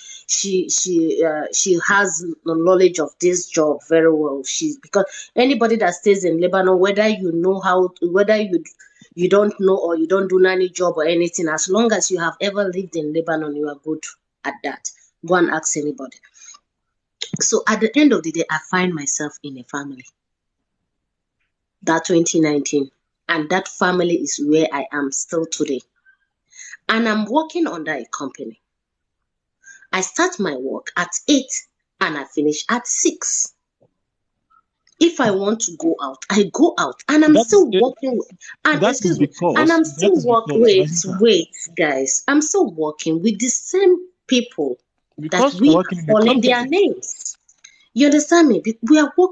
has the knowledge of this job very well. She's because anybody that stays in Lebanon, whether you know whether you don't know or you don't do any job or anything, as long as you have ever lived in Lebanon, you are good at that. Go and ask anybody. So at the end of the day, I find myself in a family. That 2019, and that family is where I am still today. And I'm working under a company. I start my work at 8 and I finish at 6. If I want to go out, I go out and I'm That is still it. working. And That is excuse me, and because I'm that still is work. because my Wait, sister. guys. I'm still working with the same people that Because you're we are working in the calling their company. names. You understand me?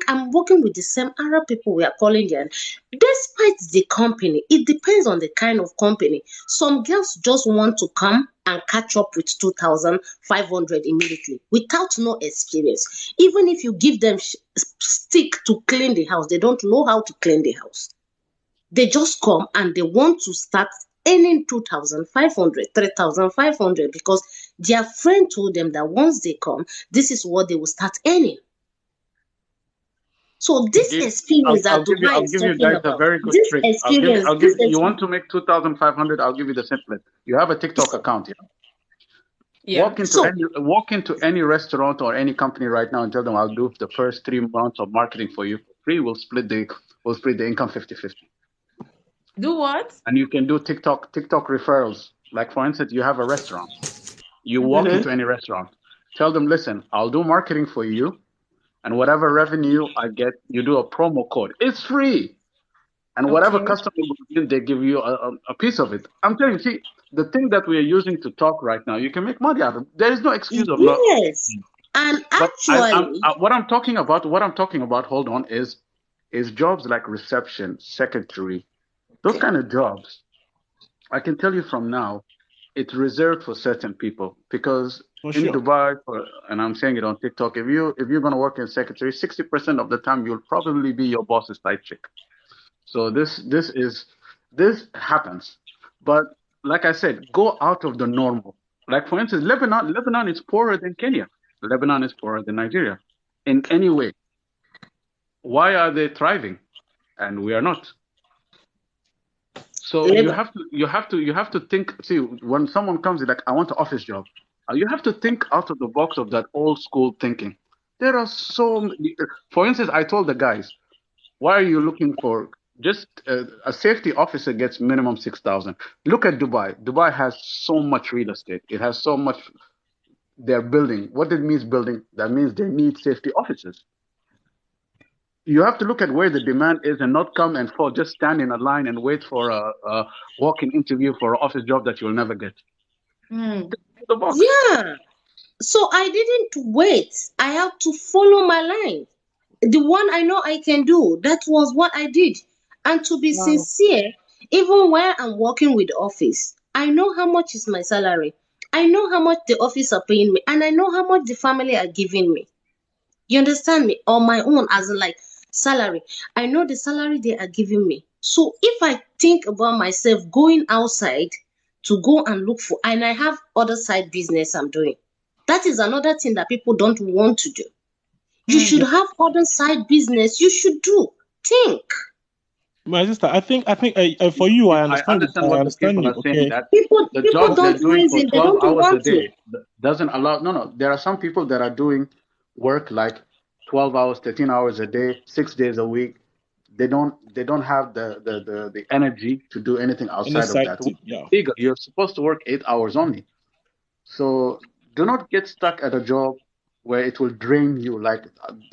I'm working with the same Arab people we are calling them. Despite the company, it depends on the kind of company. Some girls just want to come and catch up with 2,500 immediately without no experience. Even if you give them stick to clean the house, they don't know how to clean the house. They just come and they want to start earning 2,500, 3,500 because their friend told them that once they come, this is what they will start earning. So this experience that Dubai I'll is give you talking guys a about, very good this trick. experience, this You experience, want to make 2,500? I'll give you the simplest. You have a TikTok account, yeah? Yeah. so Walk into any restaurant or any company right now and tell them I'll do the first 3 months of marketing for you for free. We'll split the income 50-50. Do what? And you can do TikTok referrals. Like for instance, you have a restaurant. You walk mhm. into any restaurant, tell them, listen, I'll do marketing for you, and whatever revenue I get, you do a promo code. It's free. And whatever Okay. customer goes in, they give you a piece of it. I'm telling you, see, the thing that we are using to talk right now, you can make money out of it. There is no excuse of not. Yes. And But actually, what I'm talking about, hold on, is jobs like reception, secretary, those okay, kind of jobs. I can tell you from now, it's reserved for certain people because For in sure. Dubai, and I'm saying it on TikTok, if you're gonna work in secretary, 60% of the time you'll probably be your boss's side chick. So this happens, but like I said, go out of the normal. Like for instance, Lebanon is poorer than Kenya. Lebanon is poorer than Nigeria. In any way, why are they thriving and we are not? So you Labor. have to think. See, when someone comes like, I want an office job, you have to think out of the box of that old school thinking. There are so many. For instance, I told the guys, why are you looking for just a safety officer gets minimum 6,000. Look at Dubai. Dubai has so much real estate. It has so much. They're building. What it means building? That means they need safety officers. You have to look at where the demand is and not come and for just stand in a line and wait for a walk-in interview for an office job that you'll never get. Mm. The box. Yeah. So I didn't wait. I had to follow my line. The one I know I can do, that was what I did. And to be Wow. sincere, even when I'm working with the office, I know how much is my salary. I know how much the office are paying me, and I know how much the family are giving me. You understand me? On my own, as in like salary. I know the salary they are giving me. So if I think about myself going outside to go and look for, and I have other side business I'm doing, that is another thing that people don't want to do. You should Mm. have other side business. You should do. Think. My sister, I think for you, I I understand it. understand I what the understand people you. are saying Okay. that the People jobs they're don't doing for reason. They 12 don't hours a want to. day doesn't allow. No. There are some people that are doing work like 12 hours, 13 hours a day, 6 days a week. They don't have the energy to do anything Any outside of side that. thing, yeah. Legal, you're supposed to work 8 hours only. So do not get stuck at a job where it will drain you. Like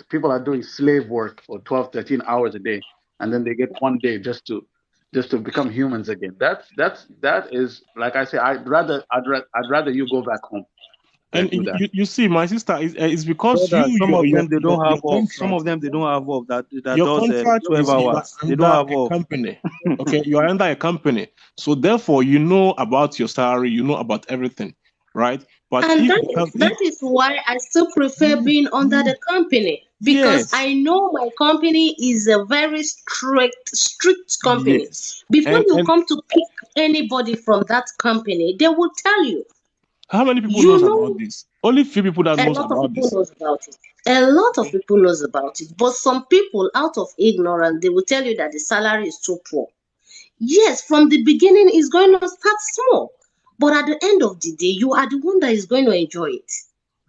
people are doing slave work for 12, 13 hours a day, and then they get one day just to become humans again. That is like I say. I'd rather you go back home than And do that. you see, my sister is because Brother, some of them they don't have your off. Some contract of them they don't have off that your does contract 12 is you are hours. They don't under have a off. company. Okay, you are under a company, so therefore you know about your salary, you know about everything, right? But And if that the is company, that is why I still prefer being under the company, because yes, I know my company is a very strict company. yes, Before you and come to pick anybody from that company, they will tell you. how many people knows You about know, this? Only few people that a knows lot of about people this. knows about it. A lot of people knows about it, but some people, out of ignorance, they will tell you that the salary is too poor. Yes, from the beginning, it's going to start small, but at the end of the day, you are the one that is going to enjoy it.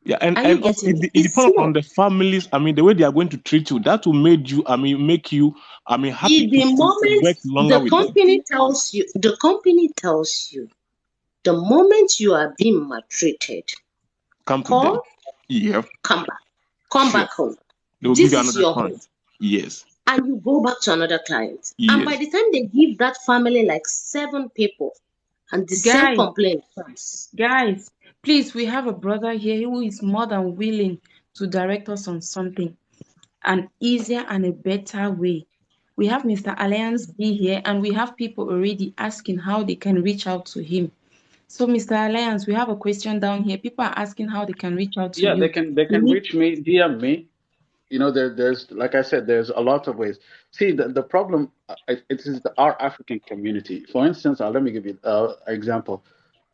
Yeah, Are you and also getting me? it It's depends on small. the families. I mean, the way they are going to treat you, that will make you. I mean, make you. I mean, happy The to moment work longer with them. the company tells you, the moment you are being maltreated, Come to them. call, Yeah, come back, come sure. back home. They will give This you is another your home, client. Yes, and you go back to another client. And by yes. the time they give that family like 7 people, and the same Guys, complaint comes. guys, please, we have a brother here who is more than willing to direct us on something, an easier and a better way. We have Mr. Alliance B here, and we have people already asking how they can reach out to him. So, Mr. Alliance, we have a question down here. People are asking how they can reach out to Yeah, they you. can reach me, DM me. There's like I said, there's a lot of ways. See, the problem it is our African community. For instance, let me give you an example.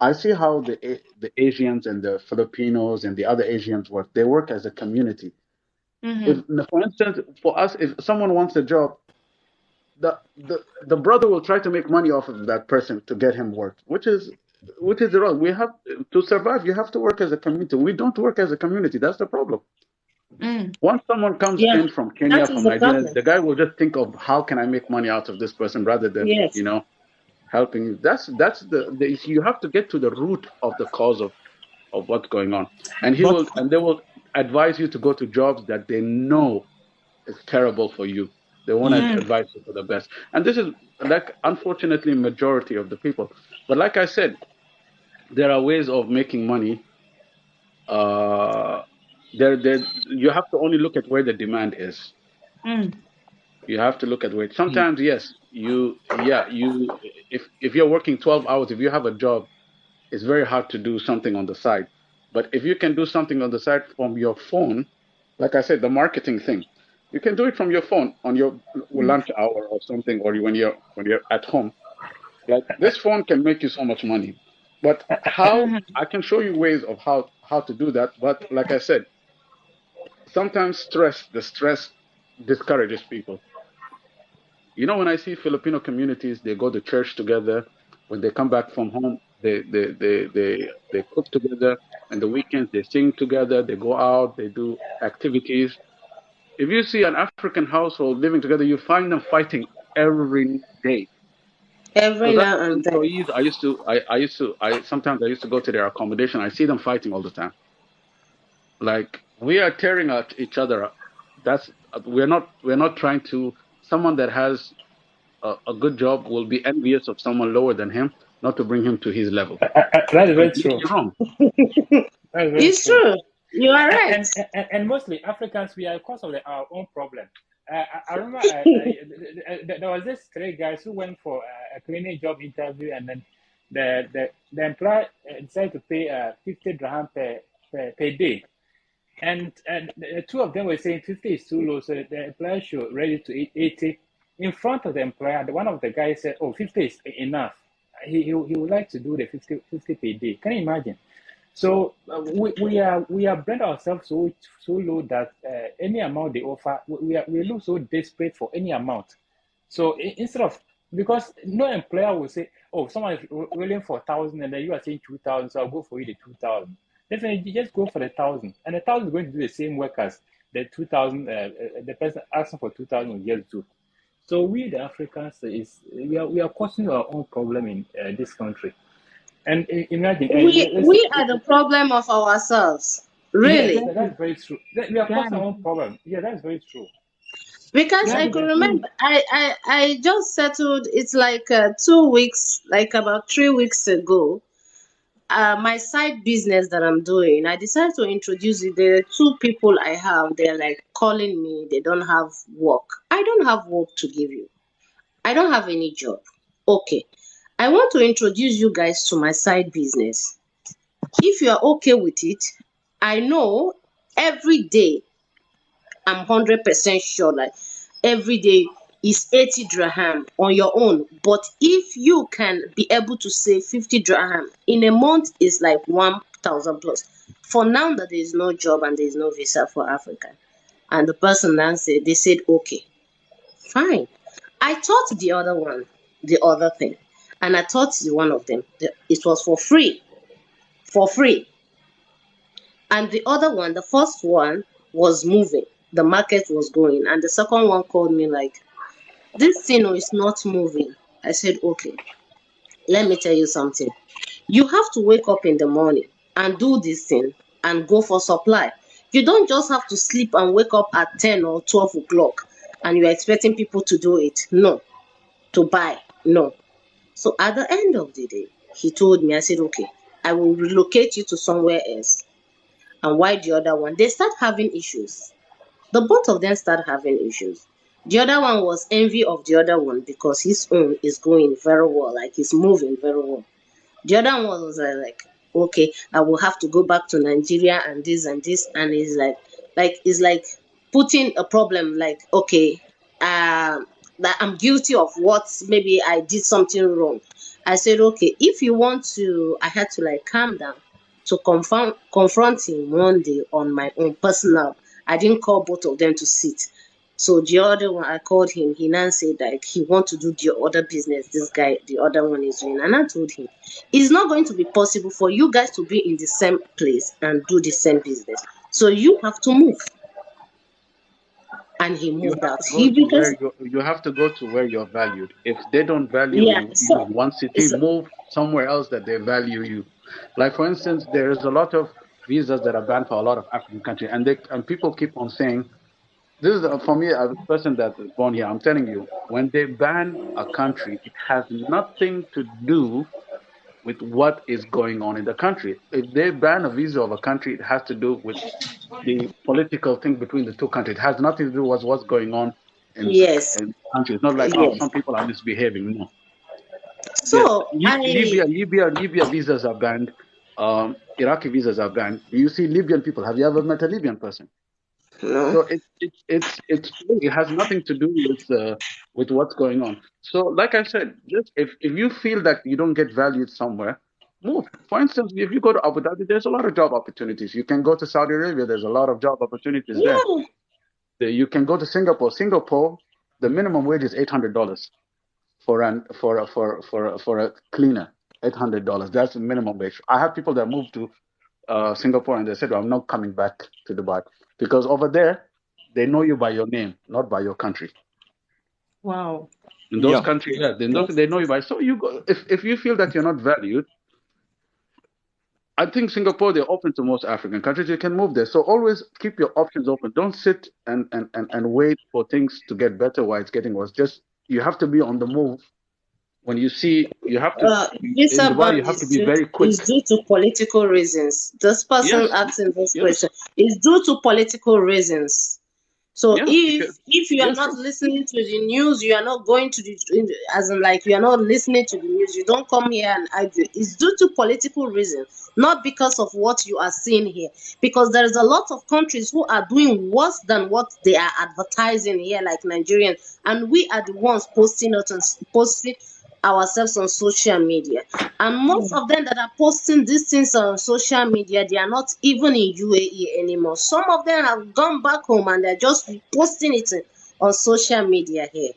I see how the Asians and the Filipinos and the other Asians work. They work as a community. If, Mm-hmm. for instance, for us, if someone wants a job, the brother will try to make money off of that person to get him work, which is wrong. We have to survive. You have to work as a community. We don't work as a community. That's the problem. Mm. Once someone comes Yeah, in from Kenya, that is from the Nigeria, problem. the guy will just think of how can I make money out of this person rather than Yes. helping you. That's the you have to get to the root of the cause of what's going on, and But they will advise you to go to jobs that they know is terrible for you. They want yeah, to Mm. advise you for the best, and this is like unfortunately majority of the people. But like I said, there are ways of making money. Uh, there you have to only look at where the demand is. Mm. You have to look at where. Sometimes, yes, you if you're working 12 hours, if you have a job it's very hard to do something on the side. But if you can do something on the side from your phone, like I said, the marketing thing, you can do it from your phone on your lunch hour or something, or when you're at home. Like this phone can make you so much money. But how I can show you ways of how to do that. But like I said, sometimes the stress discourages people. You know, when I see Filipino communities, they go to church together. When they come back from home, they cook together. And the weekends, they sing together. They go out. They do activities. If you see an African household living together, you find them fighting every day. Every Because now African and then. employees, sometimes I used to go to their accommodation. I see them fighting all the time. Like we are tearing at each other. That's we're not trying to. Someone that has a good job will be envious of someone lower than him, not to bring him to his level. That is It's very true. completely wrong. That is very It's true. true. You are right. And mostly Africans, we are cause of our own problem. I remember there was this three guys who went for a cleaning job interview, and then the employer decided to pay 50 dirham per day. And the two of them were saying 50 is too low, so the employer should raise it to 80. In front of the employer, one of the guys said, "Oh, 50 is enough." He would like to do the 50 per day. Can you imagine? So we are brand ourselves so low that any amount they offer, we look so desperate for any amount. So instead of, because no employer will say, "Oh, someone is willing for 1,000, and then you are saying 2,000, so I'll go for you the 2,000." Definitely, you just go for the 1,000, and the 1,000 is going to do the same work as the 2,000. The person asking for 2,000 will just do. So we, the Africans, we are causing our own problem in this country. And imagine, We are the problem of ourselves. yes, Really. Exactly. that's very true. We are causing our Guys, own problem. Yeah, that's very true. Because I Very, guys, could very true. see, remember, I just settled, it's like 2 weeks, like about 3 weeks ago. My side business that I'm doing, I decided to introduce it. There are two people I have, they're like calling me, they don't have work. I don't have work to give you. I don't have any job. Okay. I want to introduce you guys to my side business. If you are okay with it, I know every day I'm 100% sure like every day is 80 dirham on your own. But if you can be able to save 50 dirham in a month, is like 1,000 plus. For now that there is no job and there is no visa for Africa, and the person now said, they said okay, fine. I taught the other one the other thing, and I taught the one of them. It was for free, for free. And the other one, the first one was moving, the market was going, and the second one called me like, this thing is not moving. I said, okay, let me tell you something. You have to wake up in the morning and do this thing and go for supply. You don't just have to sleep and wake up at 10 or 12 o'clock and you're expecting people to do it. No. To buy. No. So at the end of the day, he told me, I said, okay, I will relocate you to somewhere else. And why the other one? They start having issues. The both of them start having issues. The other one was envy of the other one because his own is going very well, like he's moving very well. The other one was like, okay, I will have to go back to Nigeria and this, and it's like putting a problem like, okay, that I'm guilty of what maybe I did something wrong. I said, okay, if you want to, I had to like calm down to confront him one day on my own personal. I didn't call both of them to sit. So the other one, I called him. He now said like he want to do the other business. This guy, the other one is doing, and I told him it's not going to be possible for you guys to be in the same place and do the same business. So you have to move. And he You moved have out. to go He to where because you have to go to where you're valued. If they don't value yeah. you in So one city, it's move somewhere else that they value you. Like for instance, there is a lot of visas that are banned for a lot of African countries, and people keep on saying this is for me as a person that is born here. I'm telling you, when they ban a country, it has nothing to do with what is going on in the country. If they ban a visa of a country, it has to do with the political thing between the two countries. It has nothing to do with what's going on in yes, in the country. It's not like, oh, yes. some people are misbehaving. No. Yes, So I Libya visas are banned. Iraqi visas are banned. Do you see Libyan people? Have you ever met a Libyan person? no. So it has nothing to do with what's going on. So, like I said, just if you feel that you don't get valued somewhere, move. For instance, if you go to Abu Dhabi, there's a lot of job opportunities. You can go to Saudi Arabia. There's a lot of job opportunities there. Yeah. You can go to Singapore. Singapore, the minimum wage is $800 for a cleaner. $800. That's the minimum wage. I have people that moved to Singapore and they said, well, I'm not coming back to Dubai because over there they know you by your name, not by your country. Wow. In those Yeah. countries, yeah, they know you by. So you go if you feel that you're not valued, I think Singapore they're open to most African countries. You can move there. So always keep your options open. Don't sit and wait for things to get better while it's getting worse. Just you have to be on the move. When you see, you have to in Visa Dubai. ban You have to be very quick. is due to political reasons. This person Yes, asking this yes, question is due to political reasons. So yeah. if you are Yes, not listening to the news, you are not going to as in like you are not listening to the news, you don't come here and argue. It's due to political reasons, not because of what you are seeing here. Because there is a lot of countries who are doing worse than what they are advertising here, like Nigerians, and we are the ones posting ourselves on social media. And most of them that are posting these things on social media, they are not even in UAE anymore. Some of them have gone back home and they're just posting it on social media here.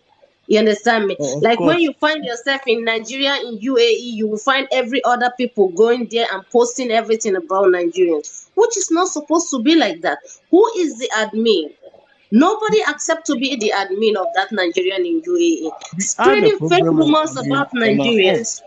You understand me? Oh, of Like when course. you find yourself in Nigeria, in UAE, you will find every other people going there and posting everything about Nigerians, which is not supposed to be like that. Who is the admin? Nobody accept to be the admin of that Nigerian in UAE. We are the Spreading fake problem, rumors about on our own. Nigerians.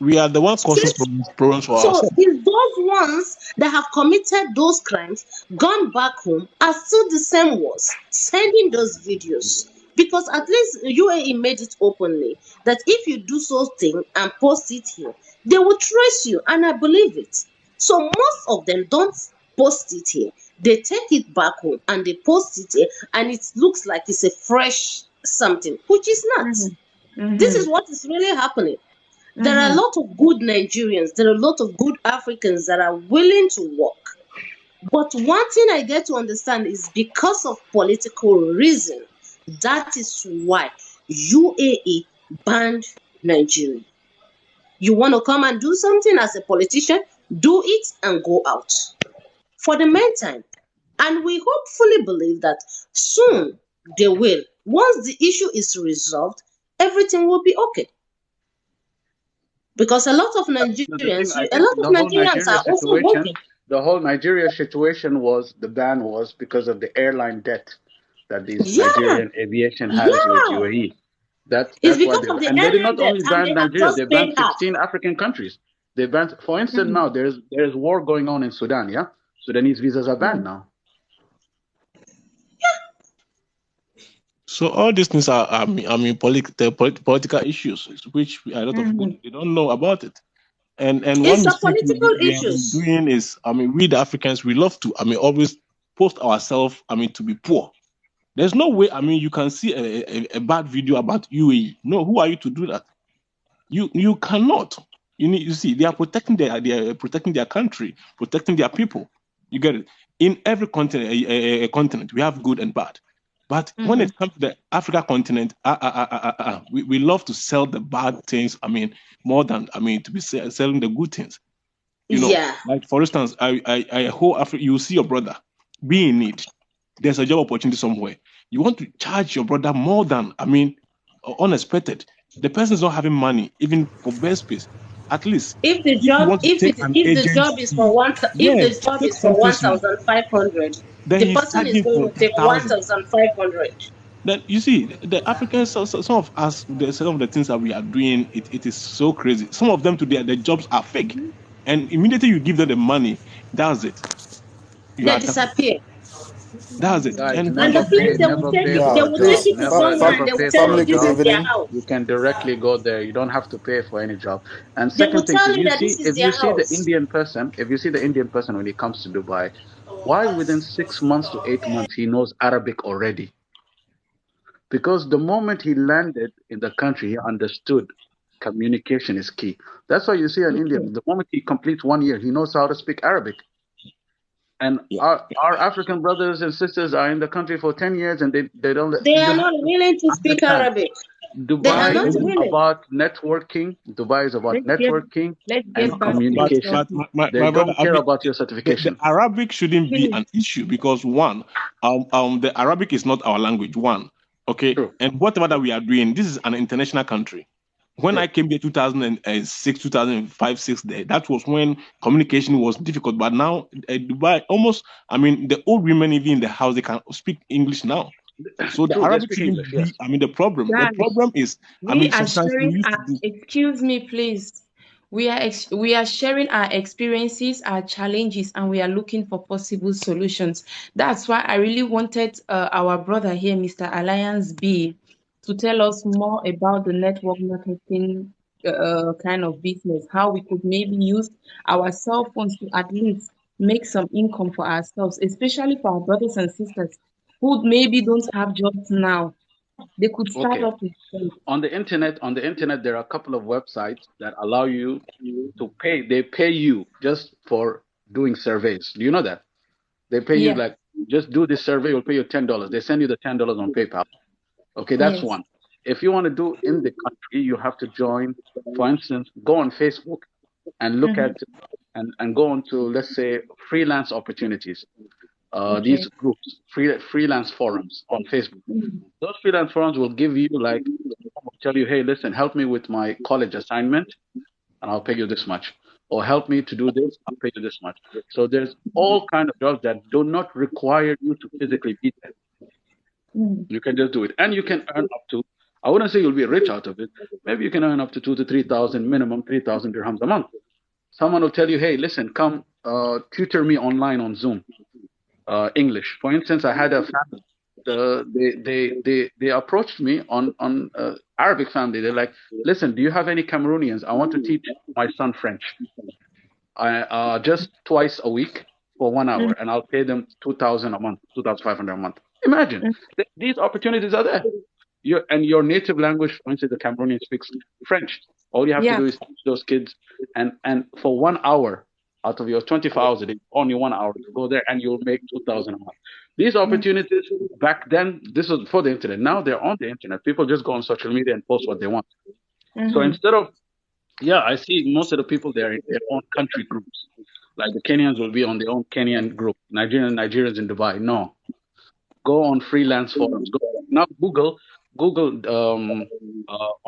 We are the one causing Straight. problems for So ourselves. it's those ones that have committed those crimes, gone back home, are still the same ones sending those videos. Because at least UAE made it openly that if you do something and post it here, they will trace you, and I believe it. So most of them don't post it here. They take it back home and they post it here, and it looks like it's a fresh something, which is not. This is what is really happening. There are a lot of good Nigerians, there are a lot of good Africans that are willing to work. But one thing I get to understand is because of political reason, that is why UAE banned Nigeria. You want to come and do something as a politician, do it and go out. For the meantime, and we hopefully believe that soon they will. Once the issue is resolved, everything will be okay. Because a lot of the thing Nigerians, I a think lot of Nigerians are also working. the whole Nigeria situation was the ban was because of the airline debt that these Yeah, Nigerian aviation has with yeah. UAE. It's That's why because of the and they did airline not debt, only and ban they have Nigeria, just they banned paid half. 16 African countries. They banned, for instance, now there's war going on in Sudan. Yeah, Sudanese visas are banned now. So all these things are, political issues, which a lot of people they don't know about it. And one It's a mistake political we have been issues. doing is, we the Africans, we love to, always post ourselves, to be poor. There's no way, you can see a bad video about UAE. No, who are you to do that? You cannot. You see, they are protecting their country, protecting their people. You get it. In every continent, a continent, we have good and bad. But when it comes to the Africa continent, we love to sell the bad things. More than to be selling the good things. Yeah. Like for instance, I whole Africa, you see your brother be in need. There's a job opportunity somewhere. You want to charge your brother more than unexpected. The person's not having money even for best space. At least If the if you job want to take an if the job is for agency, if yes, the job take is for something small. 1,500, Then the he's person is charging going for to take 1,000. 1,500. Then you see the Africans, some of us, some of the things that we are doing, it is so crazy. Some of them today, the jobs are fake, and immediately you give them the money, that's it. You They are done. disappear. That's it. Guys, And And most the never of them, place pay, they will never take pay you, for they a Yeah, will take job. please. you to somewhere and they will Pay tell for you a Family, this good job. is their evening. house. You can directly go there. You don't have to pay for any job. And They will second thing, tell you that this is if their you see the house. Indian person, if you see the Indian person when he comes to Dubai, why within 6 months to 8 months he knows Arabic already? Because the moment he landed in the country, he understood communication is key. That's why you see an Indian, the moment he completes 1 year, he knows how to speak Arabic. And Yeah. our African brothers and sisters are in the country for 10 years and they don't. They You are have not to willing to speak understand. Arabic. They are Dubai not is willing. about networking. Dubai is about networking let's and get back to the communication. But topic. They my brother, don't I care mean, about your the certification. Arabic shouldn't be Please. an issue because one, the Arabic is not our language. One, okay, True. and whatever that we are doing, this is an international country. When I True. came here 2006, 2005, 6, that was when communication was difficult. But now, Dubai, almost, I mean, the old women even in the house, they can speak English now. So the True. They Arabic speak English. shouldn't Yes. be, I mean, the problem. The Guys, problem is, I we mean, are sometimes we sharing used our, to do. excuse me, please. We are sharing our experiences, our challenges, and we are looking for possible solutions. That's why I really wanted our brother here, Mr. Alliance B, to tell us more about the network marketing kind of business, how we could maybe use our cell phones to at least make some income for ourselves, especially for our brothers and sisters who maybe don't have jobs now. They could start Okay. up with them. On the internet, there are a couple of websites that allow you to pay. They pay you just for doing surveys. Do you know that? They pay you Yeah, like just do this survey. We'll pay you $10. They send you the $10 on PayPal. Okay, that's yes. one. If you want to do in the country, you have to join. For instance, go on Facebook and look Mm-hmm. at and go on to, let's say, freelance opportunities. These Okay. groups, freelance forums on Facebook. Mm-hmm. Those freelance forums will give you like tell you, hey, listen, help me with my college assignment, and I'll pay you this much. Or help me to do this, I'll pay you this much. So there's all kind of jobs that do not require you to physically be there. Mm-hmm. You can just do it, and you can earn up to. I wouldn't say you'll be rich out of it. Maybe you can earn up to 2 to 3 thousand minimum, 3,000 dirhams a month. Someone will tell you, hey, listen, come tutor me online on Zoom, English. For instance, I had a family. They approached me on Arabic family. They're like, listen, do you have any Cameroonians? I want to teach my son French. I just twice a week for 1 hour, and I'll pay them 2,000 a month, 2,500 a month. Imagine these opportunities are there. Your native language, for instance, the Cameroonian speaks French. All you have to Yeah. do is teach those kids, and for 1 hour out of your 24 hours a day, only 1 hour, you go there and you'll make 2,000 a month. These opportunities back then, this was before the internet. Now they're on the internet. People just go on social media and post what they want. So Mm-hmm. instead of I see most of the people there in their own country groups. Like the Kenyans will be on their own Kenyan group. Nigerians in Dubai. No, go on freelance forums. Go now Google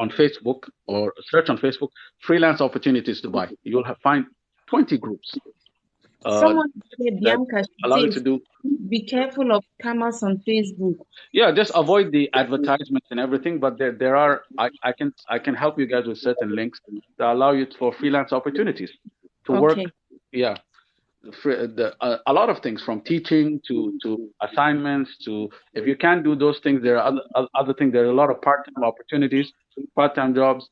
on Facebook or search on Facebook freelance opportunities Dubai. You'll find 20 groups uh, Someone said, that Bianca, allow you she to says, do. be careful of scammers on Facebook. Yeah, just avoid the advertisements and everything. But there are I can help you guys with certain links that allow you for freelance opportunities to work. Okay. Yeah, a lot of things from teaching to assignments to if you can't do those things, there are other things. There are a lot of part-time opportunities, part-time jobs.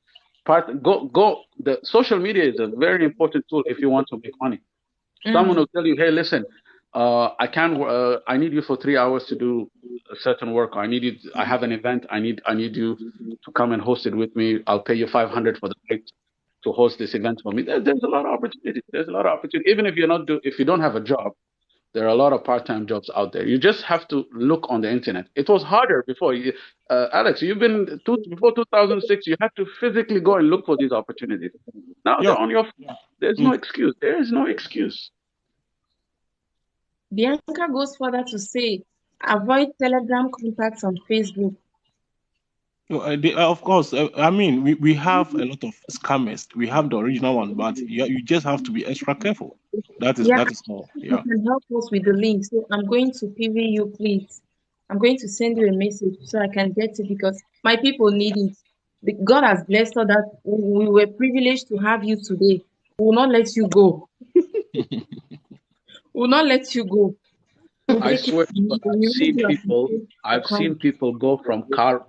Go. The social media is a very important tool if you want to make money. Someone will tell you, hey, listen, I can I need you for 3 hours to do a certain work. Or I need you. I have an event. I need you to come and host it with me. I'll pay you 500 for the night to host this event for me. There's a lot of opportunity. There's a lot of opportunity. Even if you don't have a job, there are a lot of part-time jobs out there. You just have to look on the internet. It was harder before. Alex, you've been before 2006. You had to physically go and look for these opportunities. Now Yeah. they're on your phone. There's no excuse. There is no excuse. Bianca goes further to say, avoid Telegram contacts on Facebook. No, of course. I mean, we have a lot of scammers. We have the original one, but you just have to be extra careful. Yeah, That is all. you Yeah. can help us with the link. So I'm going to PV you, please. I'm going to send you a message so I can get it because my people need it. God has blessed us that we were privileged to have you today. We will not let you go. We will not let you go. We'll I take it. swear to We God, will use your I've seen account. people go from car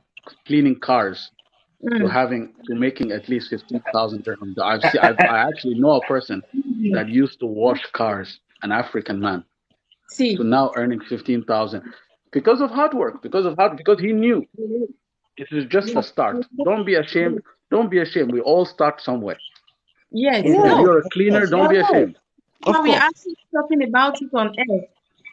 cleaning cars to Mm. making at least 15,000 dirhams. I actually know a person that used to wash cars, an African man, to See, now earning 15,000 because of hard work, because he knew it was just a start. Don't be ashamed. Don't be ashamed. We all start somewhere. Yes. If Yeah, you're a cleaner, yes, you don't are be right. ashamed. But Of we are course. actually talking about it on air.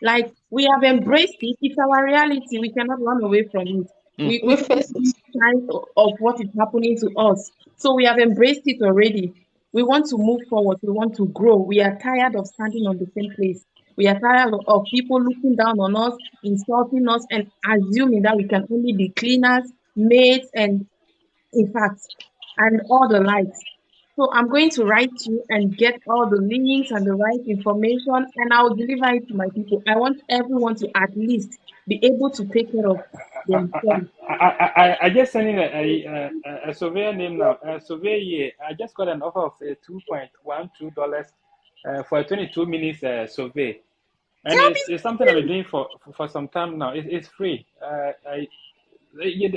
Like we have embraced it. It's our reality. We cannot run away from it. Mm. We We can't face it. be signs of what is happening to us. So we have embraced it already. We want to move forward. We want to grow. We are tired of standing on the same place. We are tired of people looking down on us, insulting us, and assuming that we can only be cleaners, maids, and in fact, and all the likes. So I'm going to write you and get all the links and the right information, and I'll deliver it to my people. I want everyone to at least be able to take care of themselves. I just sent in a surveyor name now. A surveyor, I just got an offer of $2.12 for a 22 minutes survey. And it's something I've been doing for some time now. It's free.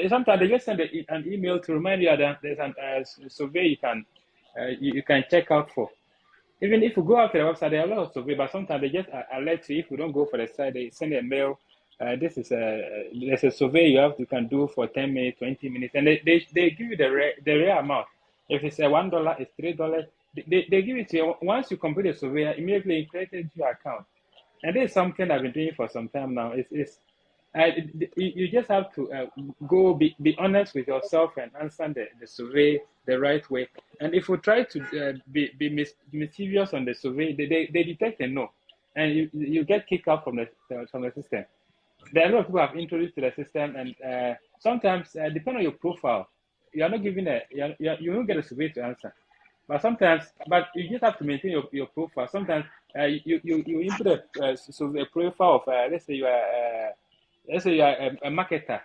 Sometimes they just send an email to remind you that there's a survey you can check out for. Even if you go out to the website, there are a lot of surveys, but sometimes they just alert you if you don't go for the site. They send a mail. There's a survey you can do for 10 minutes, 20 minutes, and they give you the real amount. If it's $1, it's $3. They give it to you once you complete the survey. Immediately it creates into your account, and this is something I've been doing for some time now. You just have to be honest with yourself and answer the survey the right way. And if you try to be mischievous on the survey, they detect a no, and you get kicked out from the system. There are a lot of people have introduced to the system, and sometimes depending on your profile, you are not given you don't get a survey to answer. But sometimes, but you just have to maintain your profile. Sometimes you input a profile of let's say you are a marketer,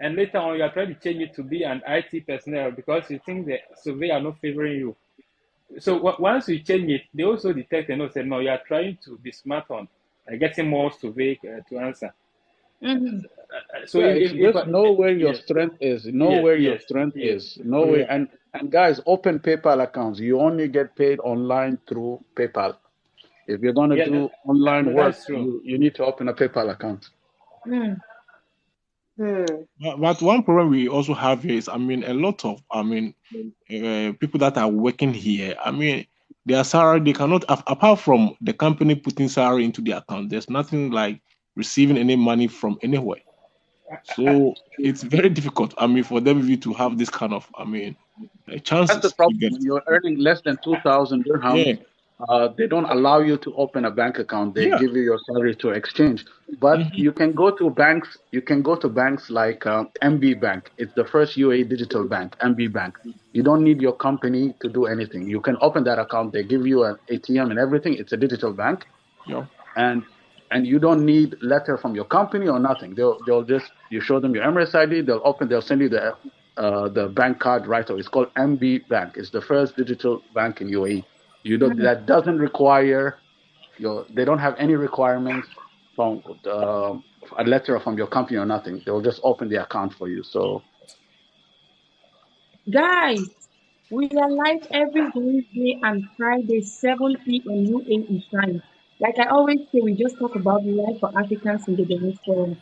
and later on you are trying to change it to be an IT personnel because you think the survey are not favoring you. So once you change it, they also detect and say, no, you are trying to be smart on getting more survey to answer. Mhm. So Yeah, it's if just know where your yes, strength is. Know yes, where your yes, strength yes, is. Know yes, where and guys, open PayPal accounts. You only get paid online through PayPal. If you're gonna yeah, do online work, that's true. you need to open a PayPal account. Mm. Hmm. But one problem we also have here is, I mean, a lot of, people that are working here, I mean, their salary, they cannot, apart from the company putting salary into the account, there's nothing like receiving any money from anywhere. So it's very difficult, I mean, for them really to have this kind of, That's the chances to problem. get. When you're earning less than 2,000 dirhams, Yeah, they don't allow you to open a bank account. They yeah. give you your salary to exchange. But Mhm. you can go to banks. You can go to banks like MB Bank. It's the first UAE digital bank, MB Bank. You don't need your company to do anything. You can open that account. They give you an ATM and everything. It's a digital bank, Yeah. and you don't need letter from your company or nothing. They'll just you show them your Emirates ID. They'll send you the bank card right away. It's called MB Bank. It's the first digital bank in UAE. Mm. That doesn't require they don't have any requirements from a letter from your company or nothing. They'll just open the account for you. So Guys, we are live every Wednesday and Friday, 7 p.m. UAE time. Like I always say, we just talk about life for Africans in the diaspora.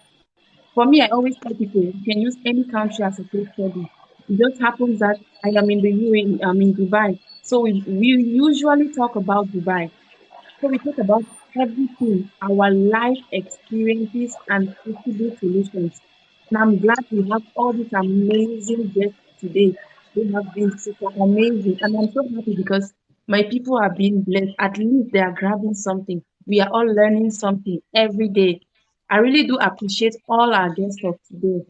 For me, I always tell people you can use any country as a case study. It just happens that I am in the UAE, I'm in Dubai. So we usually talk about Dubai. So we talk about everything, our life experiences and possible solutions. And I'm glad we have all these amazing guests today. They have been super amazing. And I'm so happy because my people are being blessed. At least they are grabbing something. We are all learning something every day. I really do appreciate all our guests of today.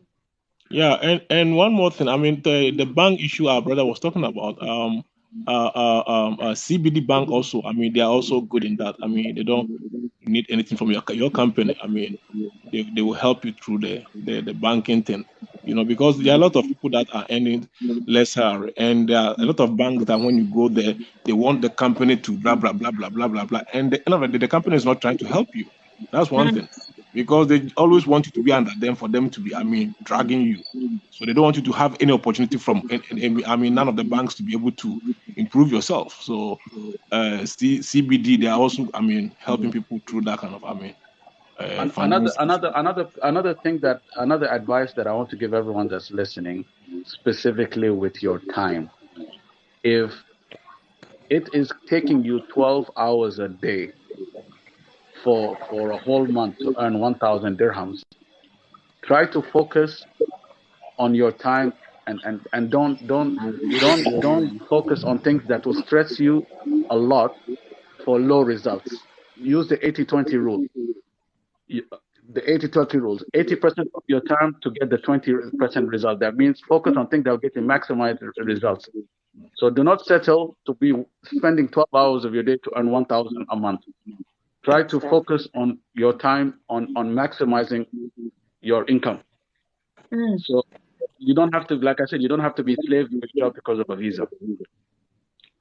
Yeah, and one more thing. I mean, the bank issue our brother was talking about. CBD Bank also. I mean, they are also good in that. I mean, they don't need anything from your company. I mean, they will help you through the banking thing. Because there are a lot of people that are earning less salary, and there are a lot of banks that when you go there, they want the company to blah blah blah blah blah blah blah, and the end of the day, the company is not trying to help you. That's one Mm. thing, because they always want you to be under them for them to be, dragging you. So they don't want you to have any opportunity from, none of the banks to be able to improve yourself. So, CBD, they are also, helping people through that kind of, financing. another advice that I want to give everyone that's listening, specifically with your time. if it is taking you 12 hours a day for a whole month to earn 1,000 dirhams, try to focus on your time, and don't focus on things that will stress you a lot for low results. Use the 80-20 rule. The 80-20 rules. 80% of your time to get the 20% result. That means focus on things that will get you maximized results. So do not settle to be spending 12 hours of your day to earn 1,000 a month. Try to focus on your time on maximizing your income. So you don't have to, like I said, you don't have to be slave to a job because of a visa.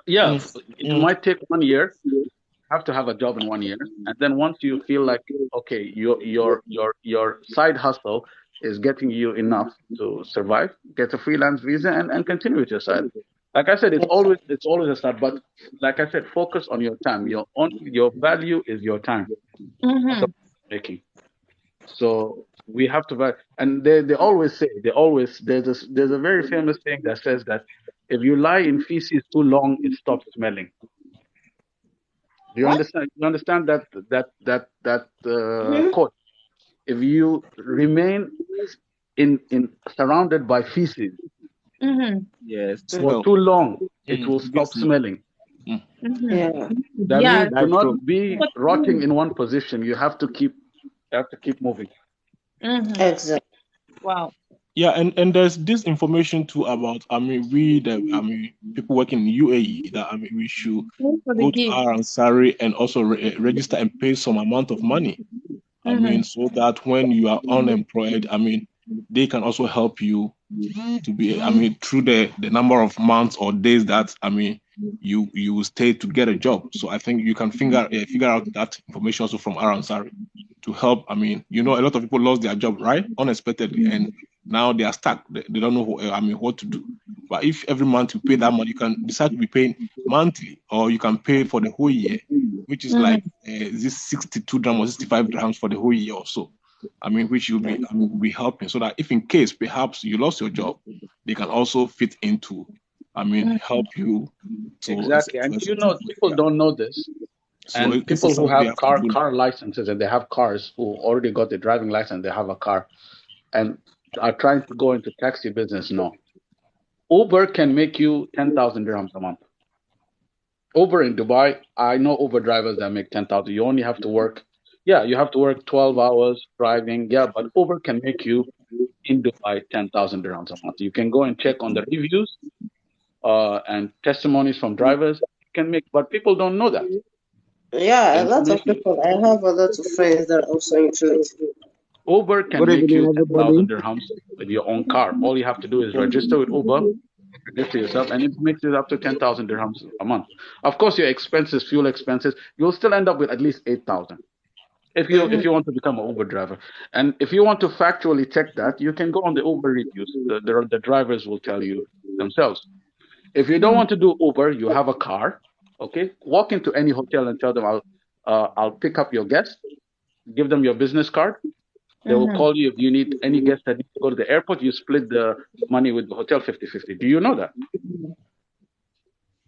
Yeah, it might take 1 year. Have to have a job in 1 year, and then once you feel like, okay, your side hustle is getting you enough to survive, get a freelance visa and continue with your side. Like I said, it's always a start, but like I said, focus on your time. Your value is your time. That's what I'm making. So we have to, and they always say, there's a very famous thing that says that if you lie in feces too long, it stops smelling. Do you understand? You understand that quote? If you remain in surrounded by feces Yes. for too long, it will stop smelling. Yeah. That means do That's not true. be rotting in one position. You have to keep moving. Exactly. Wow. Yeah, and there's this information too about people working in UAE that we should Thanks for the go to gift. Al Ansari and also register and pay some amount of money. So that when you are unemployed, they can also help you to be, through the number of months or days that, you will stay to get a job. So I think you can figure out that information also from Al Ansari to help. A lot of people lost their job, right? Unexpectedly. And now they are stuck. They don't know what to do. But if every month you pay that money, you can decide to be paying monthly, or you can pay for the whole year, which is like this 62 dirhams or 65 dirhams for the whole year or so. Which will be helping, so that if in case perhaps you lost your job, they can also fit into, help you to Exactly, and people yeah. don't know this. So And this people is who something they have have to do now. car licenses and they have cars, who already got the driving license, they have a car, and are trying to go into taxi business. No, Uber can make you 10,000 dirhams a month. Uber in Dubai, I know Uber drivers that make 10,000. You only have to work, you have to work 12 hours driving, but Uber can make you in Dubai 10,000 dirhams a month. You can go and check on the reviews and testimonies from drivers. You can make, but people don't know that. Yeah, a And lot of people. I have a lot of friends that are also into it. Uber can Good make evening, you everybody. 10,000 dirhams with your own car. All you have to do is register with Uber, register yourself, and it makes it up to 10,000 dirhams a month. Of course, your expenses, fuel expenses, you'll still end up with at least 8,000 if you want to become an Uber driver. And if you want to factually check that, you can go on the Uber reviews. The drivers will tell you themselves. If you don't want to do Uber, you have a car. Okay, walk into any hotel and tell them, I'll pick up your guest. Give them your business card. They will call you if you need any guest that needs to go to the airport. You split the money with the hotel 50-50. Do you know that?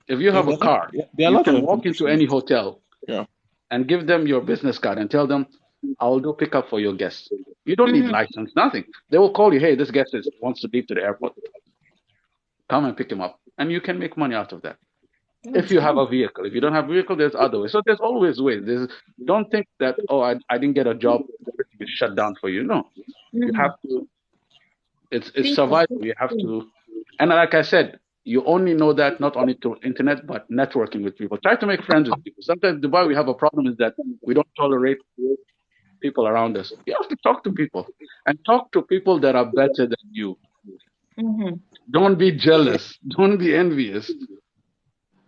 If you have a car, There are a you lot of can walk into information. any hotel Yeah. and give them your business card and tell them, I'll do pickup for your guests. You don't need license, nothing. They will call you, hey, this guest wants to leave to the airport. Come and pick him up. And you can make money out of that. If you have a vehicle. If you don't have a vehicle, there's other ways. So there's always ways. Don't think that, I didn't get a job, everything is shut down for you. No. You have to, it's survival. You have to, and like I said, you only know that not only through internet, but networking with people. Try to make friends with people. Sometimes Dubai, we have a problem is that we don't tolerate people around us. You have to talk to people and talk to people that are better than you. Don't be jealous. Don't be envious.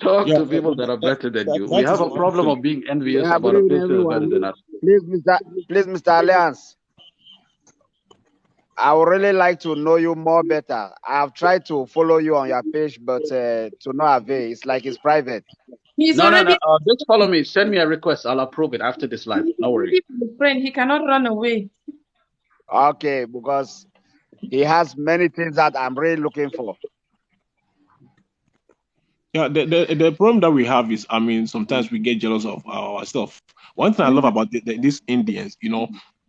Talk Yeah, to people that are better than you. We that have is a one problem thing. of being envious Yeah, good about a evening, place that is better everyone. than us. Mr. Alliance, I would really like to know you more better. I've tried to follow you on your page, but to no avail. It's like it's private. He's No. already Just follow me. Send me a request. I'll approve it after this live. No worries. a friend. He cannot run away. Okay, because he has many things that I'm really looking for. Yeah, the problem that we have is, I mean, sometimes we get jealous of ourselves. One thing I love Mm, about these Indians,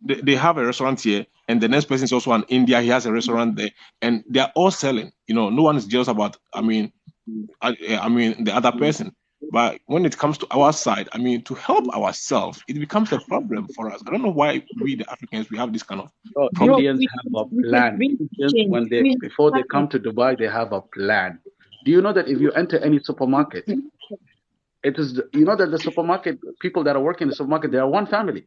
they have a restaurant here, and the next person is also in India. He has a restaurant there, and they are all selling. No one is jealous about. I mean, the other person. But when it comes to our side, I mean, to help ourselves, it becomes a problem for us. I don't know why we, the Africans, we have this kind of So bro, problem. Indians have a we should plan. bring Indians, change. when they We before they have come to Dubai, they have a plan. Do you know that if you enter any supermarket, it is you know that the supermarket people that are working in the supermarket, they are one family.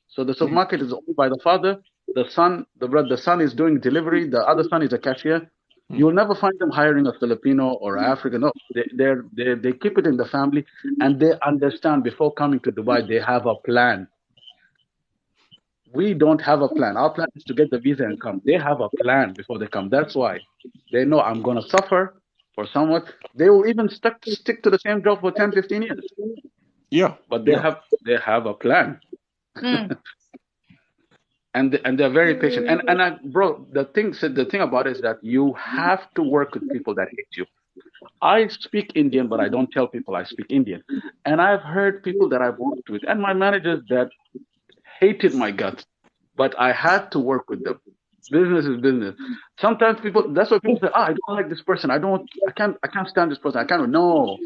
So the Mm, supermarket is owned by the father, the son, the son is doing delivery, the other son is a cashier. mm. You will never find them hiring a Filipino or African. No, they keep it in the family, and they understand before coming to Dubai they have a plan. We don't have a plan. Our plan is to get the visa and come. They have a plan before they come. That's why they know I'm going to suffer for someone. They will even stick to the same job for 10, 15 years. Yeah, But yeah, they have a plan. mm, And they're very patient. And bro, the thing about it is that you have to work with people that hate you. I speak Indian, but I don't tell people I speak Indian. And I've heard people that I've worked with and my managers that hated my guts, but I had to work with them. Business is business. Sometimes people, that's why people say, I don't like this person. I can't stand this person. I can't. No,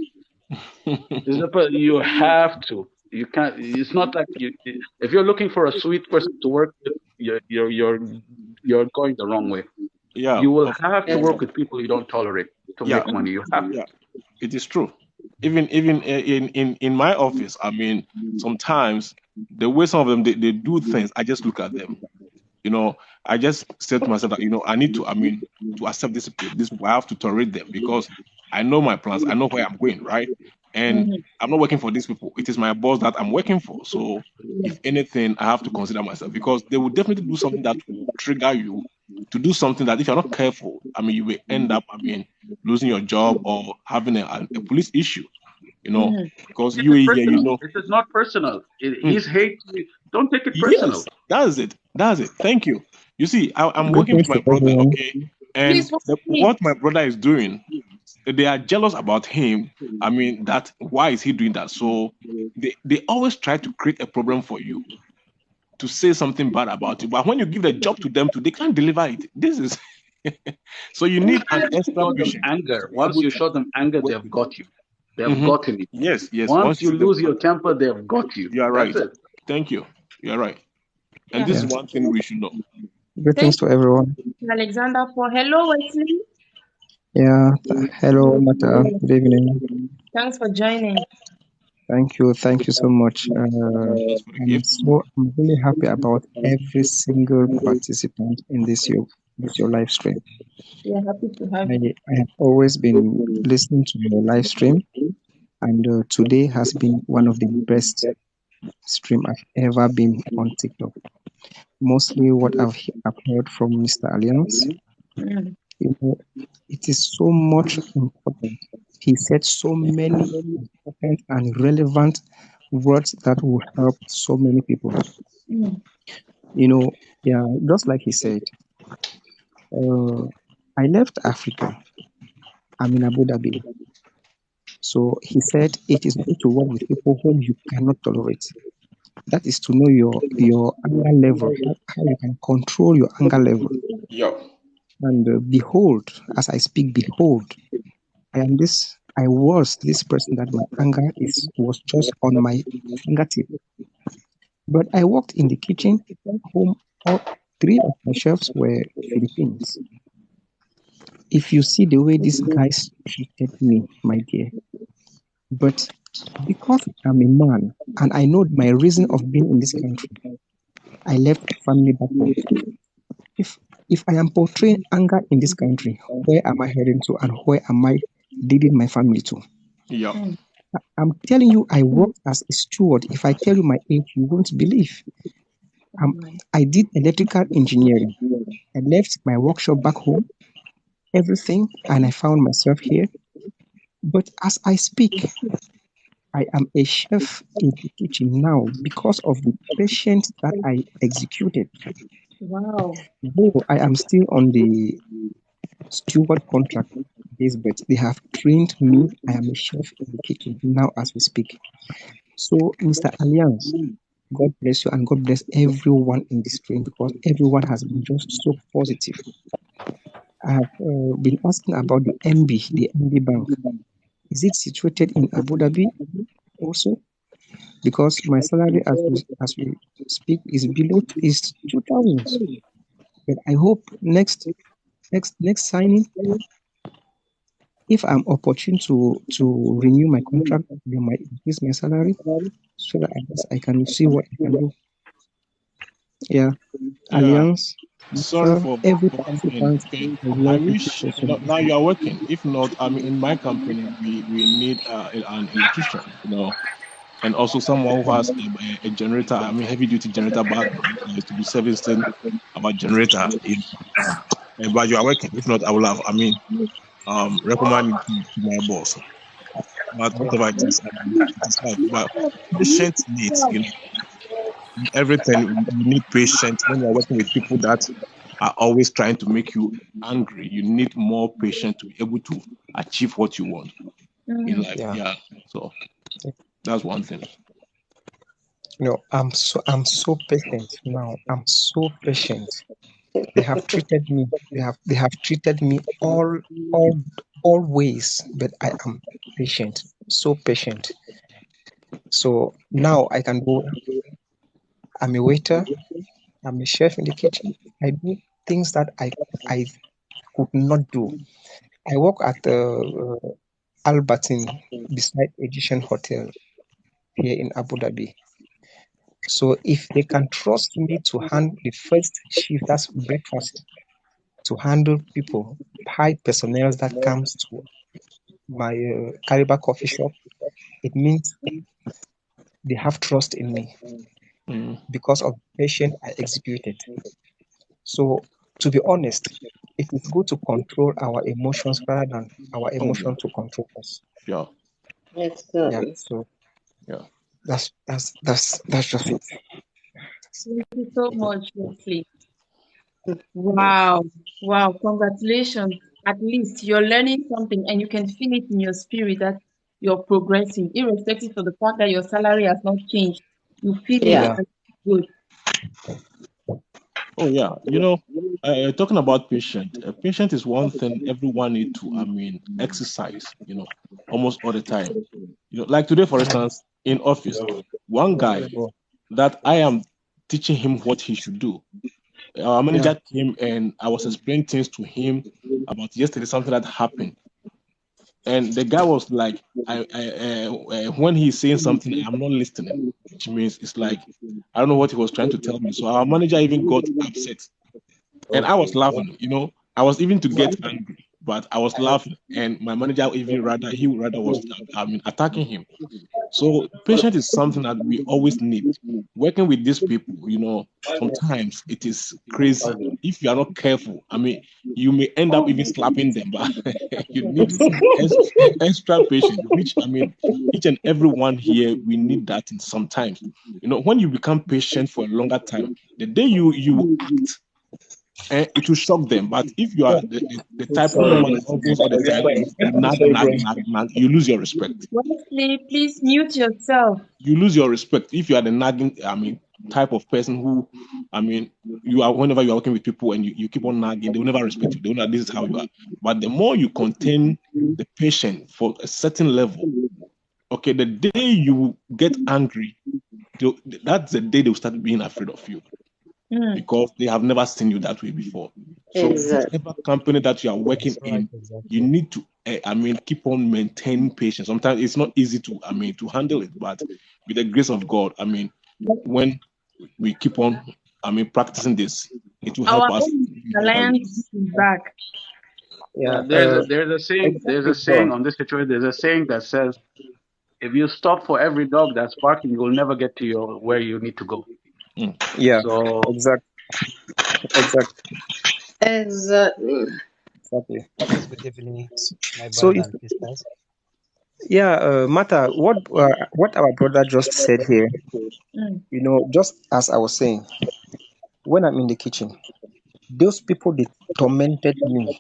you have to. You can't. It's not like you. If you're looking for a sweet person to work with, you're going the wrong way. yeah, You will have to work with people you don't tolerate to yeah, make money. You have to. yeah. It is true. Even in my office, I mean, sometimes the way some of them they do things, I just look at them. you know, I just said to myself that, I need to, I mean, to accept this people, I have to tolerate them because I know my plans, I know where I'm going, right? And mm, I'm not working for these people. It is my boss that I'm working for. So yeah. if anything, I have to consider myself because they will definitely do something that will trigger you to do something that if you're not careful, I mean, you will end up, I mean, losing your job or having a police issue, Mm, because Take it UAE here, personal. It is not personal. mm, His hate. Don't take it yes, personal. that's it. That's it. Thank you. You see, I'm working with Greetings my to brother, everyone. okay? And please, what's your what my brother is doing, they are jealous about him. I mean, that why is he doing that? So they always try to create a problem for you to say something bad about you. But when you give the job to them, they can't deliver it. This is so you need an extra Show them patient anger. to be Once able you to show them anger, they work have with you. got you. They have gotten you. Yes, yes. Once Once you you see them, lose your temper, they have got you. you are That's right. it. Thank you. You are right. And yeah? this Yeah, is one thing we should know. Thank greetings to everyone. you, Alexander, for hello, Wesley. Yeah, hello, Mata. Good evening. Thanks for joining. Thank you so much. Thanks for the gift. I'm really happy about every single participant in your live stream. We are happy to have you. I have always been listening to your live stream, and today has been one of the best stream I've ever been on TikTok. Mostly what I've heard from Mr. Alliance, Mm, you know, it is so much important. He said so many important and relevant words that will help so many people. mm, Yeah, just like he said, uh, I left Africa. I'm in Abu Dhabi. So he said it is good to work with people whom you cannot tolerate. That is to know your anger level, how you can control your anger level. Yeah. And behold, as I speak, behold, I was this person that my anger was just on my fingertip. But I walked in the kitchen, home, all three of my chefs were Philippines. If you see the way these guys treated me, my dear, but because I'm a man and I know my reason of being in this country, I left family back home. If if I am portraying anger in this country, where am I heading to and where am I leading my family to? Yeah. mm. I'm telling you, I worked as a steward. If I tell you my age, you won't believe. I did electrical engineering. I left my workshop back home, everything, and I found myself here. But as I speak, I am a chef in the kitchen now because of the patience that I executed. Wow. Though I am still on the steward contract, this, but they have trained me. I am a chef in the kitchen now as we speak. So, Mr. Alliance, God bless you and God bless everyone in this train because everyone has been just so positive. I have been asking about the MB Bank. Is it situated in Abu Dhabi also? Because my salary as we speak is below is 2,000. But I hope next signing, if I'm opportune to renew my contract, they might increase my salary so that at least I can see what I can do. Yeah, Yeah. Alliance, Sorry every for coming. participant, I I love you wish people so much. now you are working. If not, I mean, in my company, we need an electrician, and also someone who has a generator. I mean, heavy duty generator background to be servicing our generator. But you are working. If not, I will have. I mean, recommend it to my boss. But whatever it is, it is hard. But patient needs, everything. You need patience when you are working with people that are always trying to make you angry. You need more patience to be able to achieve what you want in life. Yeah. Yeah. So that's one thing. I'm so patient now. I'm so patient. They have treated me. They have treated me always, but I am patient. So patient. So now I can do. I'm a waiter. I'm a chef in the kitchen. I do things that I could not do. I work at the Albertine beside Egyptian Hotel here in Abu Dhabi. So if they can trust me to handle the first shift, that's breakfast, to handle people, high personnel that comes to my Cariba coffee shop, it means they have trust in me because of the patient I executed. So to be honest, it is good to control our emotions rather than our Oh yeah. emotion to control us. Yeah. Yeah. Exactly. So Yeah. that's just it. Thank you so much, Leslie. Wow. Wow. Congratulations. At least you're learning something and you can feel it in your spirit that you're progressing, irrespective of the fact that your salary has not changed. You feel it Yeah. Yeah. and it's good. Oh yeah. Talking about patient. Patient is one thing everyone need to. I mean, exercise. Almost all the time. Like today, for instance, in office, one guy that I am teaching him what he should do. Our Yeah. manager came and I was explaining things to him about yesterday, something that happened. And the guy was like, when he's saying something, I'm not listening, which means it's like, I don't know what he was trying to tell me. So our manager even got upset. And I was laughing. I was even to get angry, but I was laughing. And my manager he would rather was, I mean, attacking him. So patience is something that we always need. Working with these people, sometimes it is crazy. If you are not careful, I mean, you may end up even slapping them, but you need extra patience, which I mean, each and every one here, we need that in sometimes. When you become patient for a longer time, the day you act, it will shock them. But if you are the type of woman that always all the time, you nag, you lose your respect. Wesley, please mute yourself. You lose your respect if you are the nagging, I mean, type of person who, I mean, you are whenever you are working with people and you keep on nagging, they will never respect you. They will know this is how you are. But the more you contain the patient for a certain level, okay, the day you get angry, that's the day they will start being afraid of you Mm. because they have never seen you that way before. So Exactly. whatever company that you are working That's right. in, you Exactly. need to, I mean, keep on maintaining patience. Sometimes it's not easy to, I mean, to handle it, but with the grace of God, I mean, when we keep on, I mean, practicing this, it will help Our us own in whatever we do. alliance is back. Yeah. There's Exactly, a saying bro. on this situation. There's a saying that says, if you stop for every dog that's barking, you'll never get to your where you need to go. Mm. Yeah. So Exactly. Exactly. Exactly. Good evening, my So brothers if and sisters. yeah, Mata, what our brother just said here, Mm. just as I was saying, when I'm in the kitchen, those people they tormented me.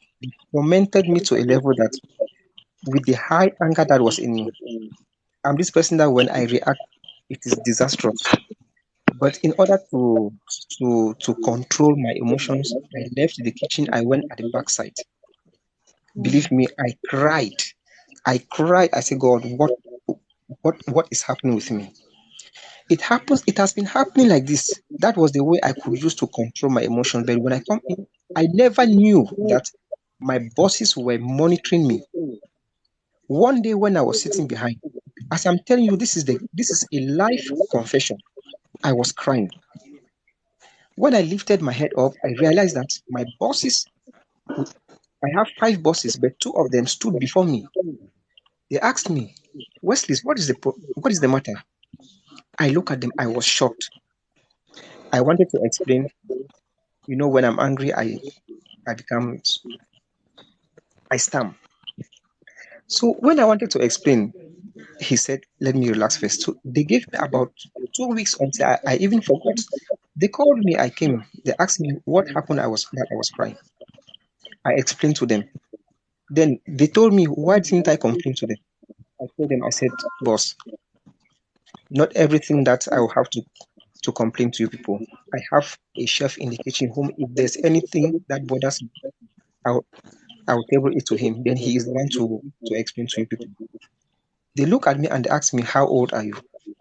tormented me to a level that with the high anger that was in me, I'm this person that when I react, it is disastrous. But in order to control my emotions, I left the kitchen. I went at the backside. Believe me, I cried. I cried. I said, God, what is happening with me? It happens. It has been happening like this. That was the way I could use to control my emotions. But when I come in, I never knew that my bosses were monitoring me. One day when I was sitting behind, as I'm telling you, this is a live confession. I was crying. When I lifted my head up, I realized that my bosses, I have five bosses, but two of them stood before me. They asked me, Wesley, what is the matter? I look at them, I was shocked. I wanted to explain, when I'm angry, I become, I stammer. So when I wanted to explain, he said, let me relax first. So they gave me about 2 weeks until I even forgot. They called me, I came. They asked me what happened. I was crying. I explained to them. Then they told me, why didn't I complain to them? I told them, I said, boss, not everything that I will have to complain to you people. I have a chef in the kitchen whom if there's anything that bothers me, I'll, I'll table it to him. Then he is the one to explain to you people. They look at me and ask me, how old are you?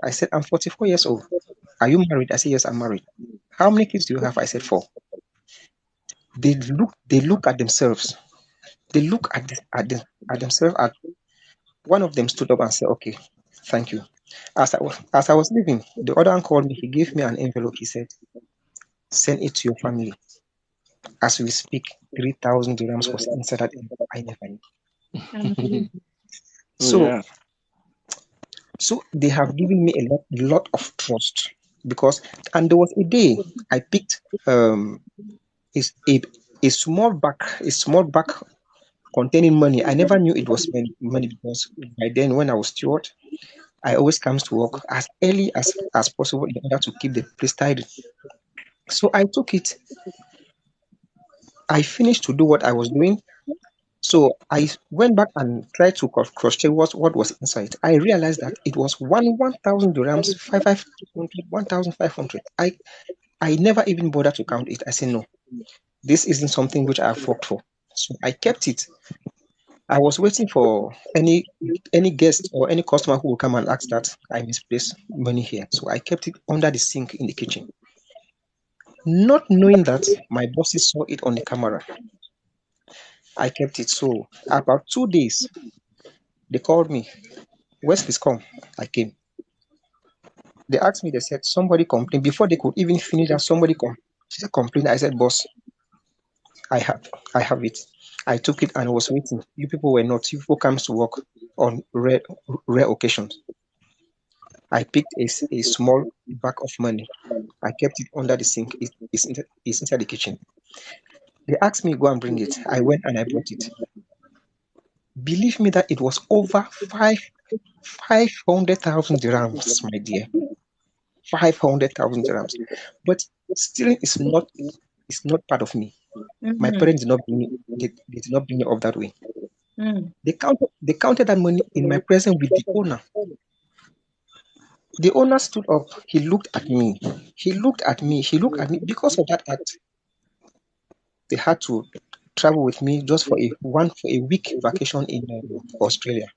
I said, I'm 44 years old. Are you married? I said, yes, I'm married. How many kids do you have? I said, four. They look at themselves. They look at themselves. One of them stood up and said, okay, thank you. As I was leaving, the other one called me. He gave me an envelope. He said, send it to your family. As we speak, 3,000 dirhams was inside that envelope. I never knew. Amazing. Oh So, yeah. so they have given me a lot of trust because, and there was a day I picked is a small bag containing money. I never knew it was money because by then when I was steward, I always comes to work as early as possible in order to keep the place tidy. So I took it. I finished to do what I was doing. So I went back and tried to cross check what was inside. I realized that it was 1,000 dirhams, 5,500, 1,500. I never even bothered to count it. I said no, this isn't something which I've worked for. So I kept it. I was waiting for any guest or any customer who will come and ask that I misplaced money here. So I kept it under the sink in the kitchen, not knowing that my bosses saw it on the camera. I kept it. So about 2 days, they called me. Wesley's come. I came. They asked me. They said somebody complained before they could even finish that. Somebody come. She said complain. I said boss, I have I have it. I took it and was waiting. You people were not. You people comes to work on rare occasions. I picked a small bag of money. I kept it under the sink. It's inside the kitchen. They asked me go and bring it. I went and I brought it. Believe me that it was over 500,000 dirhams, my dear. 500,000 dirhams. But stealing is not part of me. My Mm-hmm. parents did not bring me up that way. Mm. They counted that money in my presence with the owner. The owner stood up. He looked at me. He looked at me. He looked at me. Because of that act, they had to travel with me just for a week vacation in Australia.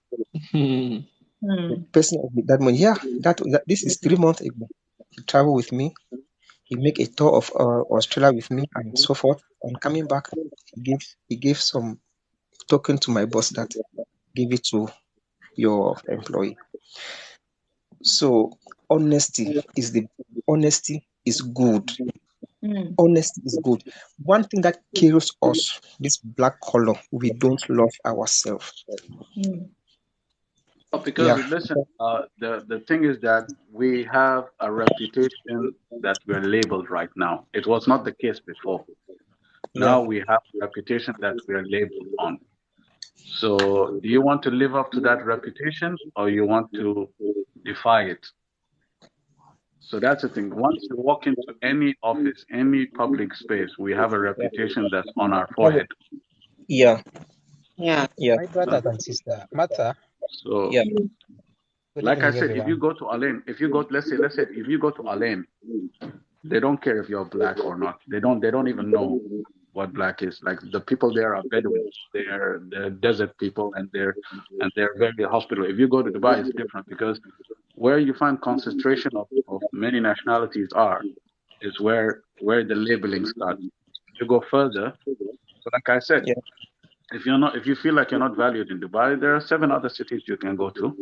The Mm. person with that money, yeah, this is 3 months ago. He traveled with me. He make a tour of Australia with me and so forth. On coming back, he gave some token to my boss that give it to your employee. So honesty is good. Mm. Honesty is good. One thing that kills us, this black color, we don't love ourselves. Mm. Because Yeah, listen, the thing is that we have a reputation that we're labeled right now. It was not the case before. yeah. Now we have a reputation that we are labeled on. So, do you want to live up to that reputation or you want to defy it? So that's the thing. Once you walk into any office, any public space, we have a reputation that's on our That's forehead. Yeah. Yeah. Yeah. My brothers and sister, Martha. So, Yeah. Good like I evening, said, if you everyone. go to Alain, if you go, let's say, if you go to Alain, they don't care if you're black or not. They don't even know what black is. Like the people there are Bedouins. They're desert people, and they're very hospitable. If you go to Dubai, it's different because where you find concentration of many nationalities are is where the labeling starts. You go further. So like I said, Yeah. if you feel like you're not valued in Dubai, there are 7 other cities you can go to.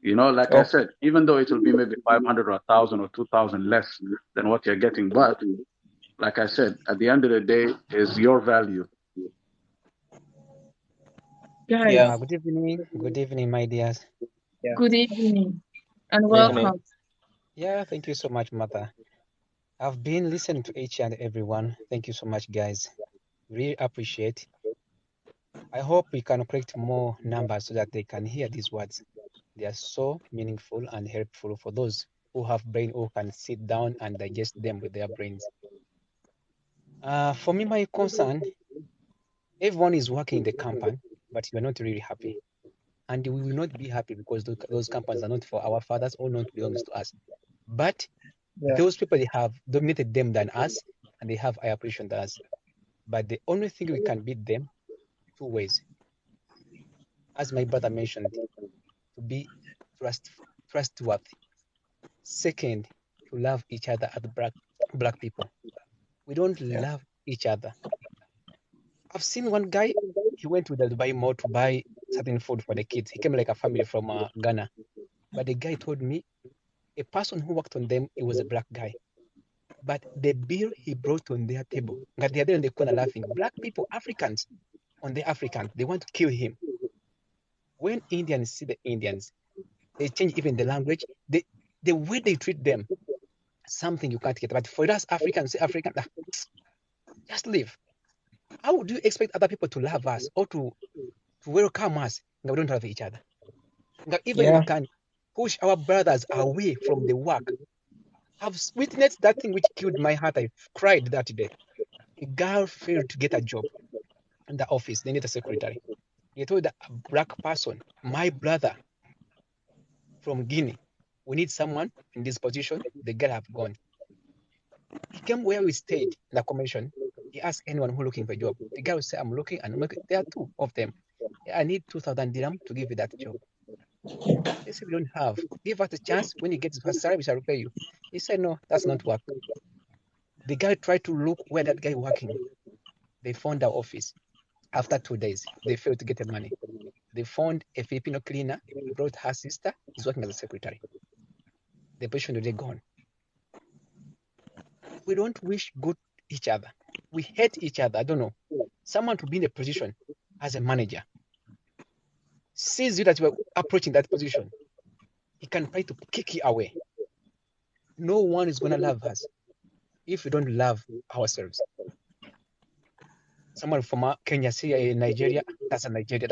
Like I Okay. said, even though it will be maybe 500 or 1,000 or 2,000 less than what you're getting, but like I said, at the end of the day, is your value. Guys, Yeah. Good evening, my dears. Yeah. good evening and Good evening. welcome. Yeah, thank you so much, Martha. I've been listening to each and everyone. Thank you so much, guys. Really appreciate. I hope we can create more numbers so that they can hear these words. They are so meaningful and helpful for those who have brain who can sit down and digest them with their brains. For me, my concern, everyone is working in the company, but we are not really happy. And we will not be happy because those companies are not for our fathers or not belongs to us. But Yeah. those people, they have dominated them than us, and they have higher position than us. But the only thing we can beat them, two ways. As my brother mentioned, to be trustworthy. Second, to love each other as black people. We don't Yeah. love each other. I've seen one guy, he went to the Dubai mall to buy certain food for the kids. He came like a family from Ghana. But the guy told me a person who worked on them, he was a black guy. But the bill he brought on their table, they are there in the corner laughing. Black people, Africans, on the Africans, they want to kill him. When Indians see the Indians, they change even the language. The way they treat them, something you can't get. But for us Africans, say African, just leave. How would you expect other people to love us or to welcome us? We don't love each other. Even we Yeah. can push our brothers away from the work. I've witnessed that thing which killed my heart. I cried that day. A girl failed to get a job in the office. They need a secretary. He told a black person, my brother from Guinea, we need someone in this position. The girl have gone. He came where we stayed in the convention. He asked anyone who looking for a job. The guy will say, I'm looking and I'm looking. There are two of them. "Yeah, I need 2,000 dirham to give you that job." They said, we don't have. Give us a chance. When you get the first salary, we shall repay you. He said, no, that's not work. The guy tried to look where that guy working. They found our office. After 2 days, they failed to get the money. They found a Filipino cleaner, brought her sister, is working as a secretary. The position today gone. We don't wish good each other. We hate each other. I don't know. Someone to be in a position as a manager sees you that you are approaching that position. He can try to kick you away. No one is going to love us if we don't love ourselves. Someone from Kenya, say Nigeria, that's a Nigeria.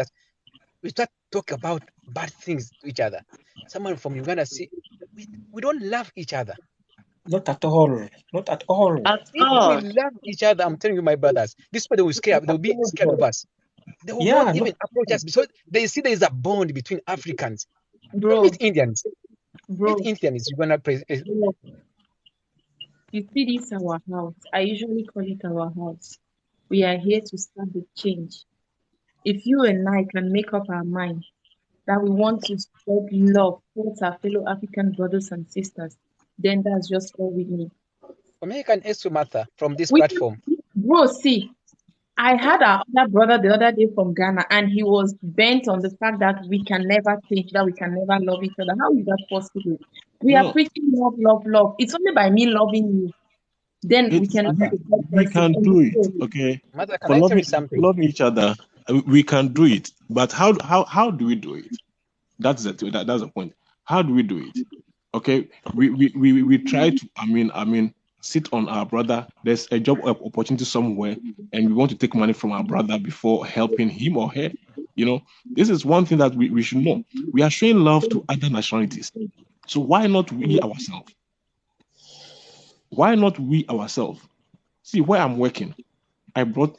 We start talk about bad things to each other. Someone from Uganda, see, we don't love each other. Not at all. Not at all. At If we all. love each other, I'm telling you, my brothers, this people will scare. Not They'll at be all, scared bro. of us. They will not Yeah. Not even at approach all. us because they see there is a bond between Africans. Bro, Meet Indians. Meet bro, Indians. You're gonna praise. bro. You see this our house. I usually call it our house. We are here to start the change. If you and I can make up our mind that we want to spread love towards our fellow African brothers and sisters, then that's just all we need. American Esther Martha from this We, platform. bro, see, I had our other brother the other day from Ghana, and he was bent on the fact that we can never change, that we can never love each other. How is that possible? We are No, preaching love, love, love. It's only by me loving you, then we it's can love Martha, the third we person. can And do it. so, Okay, Martha, can for I tell you something? loving each other, we can do it. But how do we do it? That's the point. How do we do it? Okay, we try to. I mean, sit on our brother. There's a job opportunity somewhere, and we want to take money from our brother before helping him or her. This is one thing that we should know. We are showing love to other nationalities. So why not we ourselves? Why not we ourselves? See, where I'm working, I brought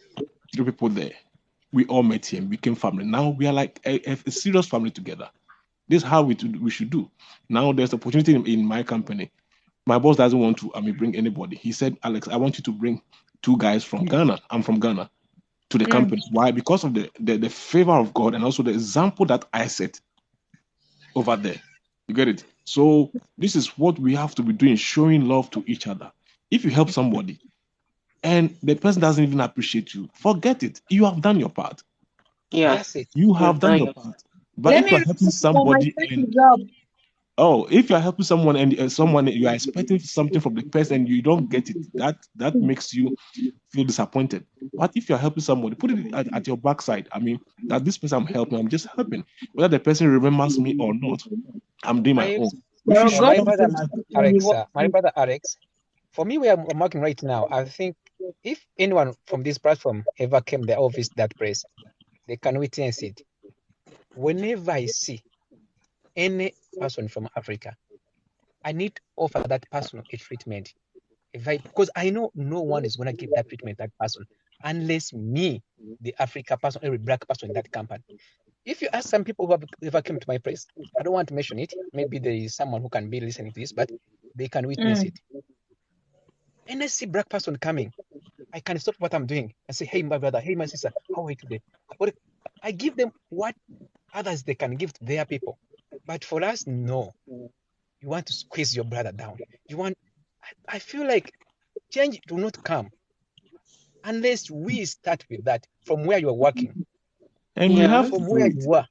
3 people there. We all met here and became family. Now we are like a serious family together. This is how we should do. Now there's opportunity in my company. My boss doesn't want to bring anybody. He said, Alex, I want you to bring 2 guys from Ghana. I'm from Ghana, to the company. Why? Because of the favor of God and also the example that I set over there. You get it? So this is what we have to be doing, showing love to each other. If you help somebody and the person doesn't even appreciate you, forget it. You have done your part. Yeah. That's it. You have done your part. But Let if me you're helping repeat for my somebody and second job. if you're helping someone and someone you are expecting something from the person and you don't get it, that makes you feel disappointed. But if you're helping somebody, put it at your backside. I mean, that this person I'm helping, I'm just helping. Whether the person remembers me or not, I'm doing my My own. We should show God my love brother to each other. Alex, my brother Alex. For me, where I'm working right now, I think if anyone from this platform ever came the office that place, they can witness it. Whenever I see any person from Africa, I need to offer that person a treatment. Because I know no one is gonna give that treatment to that person unless me, the Africa person, every black person in that company. If you ask some people who have ever came to my place, I don't want to mention it. Maybe there is someone who can be listening to this, but they can witness it. And I see black person coming, I can stop what I'm doing and say, hey, my brother, hey, my sister, how are you today? What I give them what others they can give to their people. But for us, no. You want to squeeze your brother down. You want, I feel like change will not come unless we start with that from where you're working, And we Yeah. have to from do where it. you are.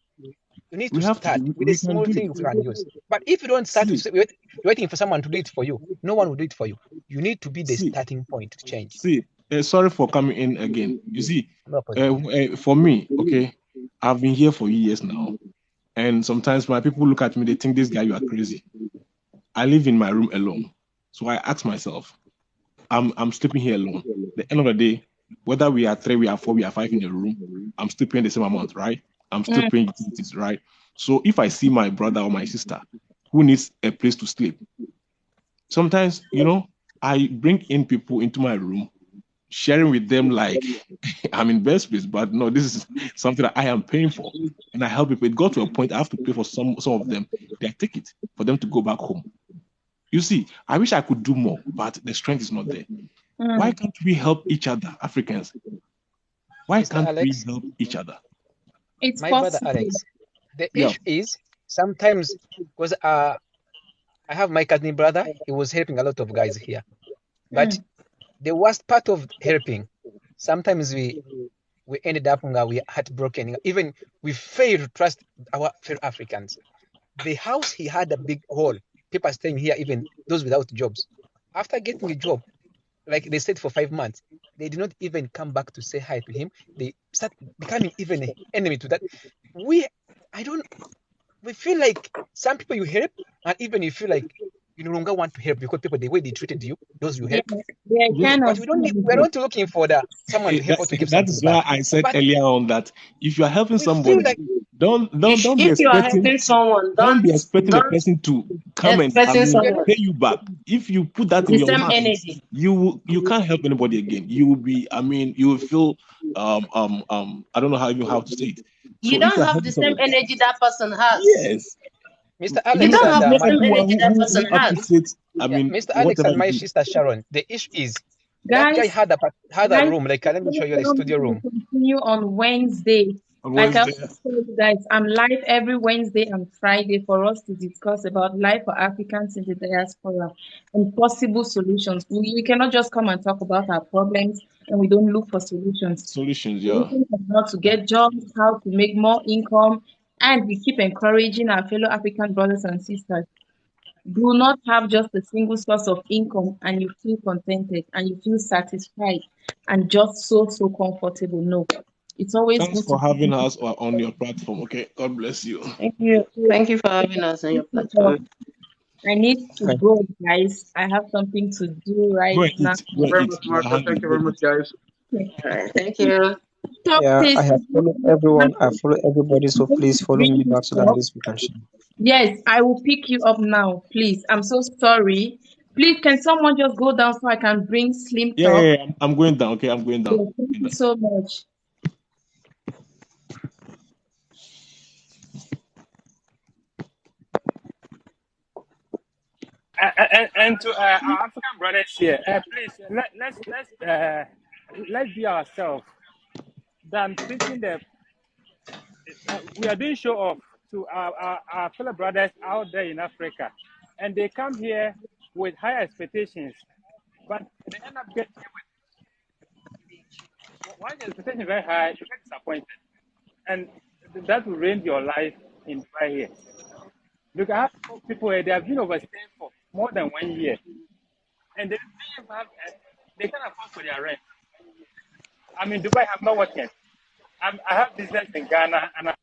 You need to We have to start do it. with a We can small do thing it. you can use. But if you don't start with See, you're waiting for someone to do it for you, no one will do it for you. You need to be the see, starting point to change. see. Sorry for coming in again. You see, No problem. for me, okay, I've been here for years now. And sometimes my people look at me, they think this guy, you are crazy. I live in my room alone. So I ask myself, I'm sleeping here alone. The end of the day, whether we are 3, we are 4, we are 5 in the room, I'm still paying the same amount, right? I'm still paying utilities, right? So if I see my brother or my sister who needs a place to sleep, sometimes, I bring in people into my room, sharing with them like I'm in best place, but no, this is something that I am paying for. And I help people. It got to a point I have to pay for some of them. They take it for them to go back home. You see, I wish I could do more, but the strength is not there. Why can't we help each other, Africans? Why Mr. can't we Alex, help each other? It's my brother possible. Alex, the Yeah. issue is sometimes because I have my cousin brother, he was helping a lot of guys here. But the worst part of helping, sometimes we ended up we heartbroken. Even we fail to trust our fellow Africans. The house he had a big hole. People staying here, even those without jobs. After getting a job, like they stayed for 5 months, they did not even come back to say hi to him. They start becoming even an enemy to that. I don't we feel like some people you help, and even you feel like you no longer want to help because people the way they treated you, those you Yeah, help. they're Yeah. kind But of we're not looking for someone to help That, or to give that something is back. why I said But earlier on that if you are helping we feel somebody, like don't be If you are expecting helping someone, don't be expecting the don't person to come and expecting we're not someone pay you back. If you put that in the your same mind, energy. you can't help anybody again. You will be, you will feel I don't know how to say it. You So if don't you're have the helping same somebody, energy that person has. yes, Mr. You Alex don't and have the my same anyone energy that who person has. appreciates, yeah, Mr. Alex whatever and you my do. sister Sharon, the issue is that guy guys. had a Guys, room. Like let me show you the studio we room. continue on Wednesday. On Like I Wednesday, always tell you guys, I'm live every Wednesday and Friday for us to discuss about life for Africans in the diaspora and possible solutions. We cannot just come and talk about our problems and we don't look for solutions. solutions, We're yeah. looking for how to get jobs, how to make more income, and we keep encouraging our fellow African brothers and sisters. Do not have just a single source of income and you feel contented and you feel satisfied and just so comfortable. No, it's always Thanks good for to having us on your platform. Okay, God bless you. Thank you. Thank you for having us on your uh, platform. I need to Hi. go, guys. I have something to do Go right and now. eat. Go Thank you and very eat. much, You are Martha. hungry. Thank you Go very and much, eat. guys. All right. Thank you. Talk Yeah, I tasty. have followed everyone. I follow everybody, so please follow me back so that this we can share. Yes, I will pick you up now, please. I'm so sorry. Please, can someone just go down so I can bring Slim Yeah, Talk? I'm going down. Okay, I'm going down. Yes, thank Going you down. so much. And to our African brothers here, please let's be ourselves than putting the we are doing show off to our fellow brothers out there in Africa, and they come here with high expectations, but they end up getting why the expectation is very high, you get disappointed, and that will ruin your life in Dubai here. Look, I have people here, they have been overstaying for more than 1 year, and they can't afford for their rent. I'm in Dubai, I'm not working. I have business in Ghana, and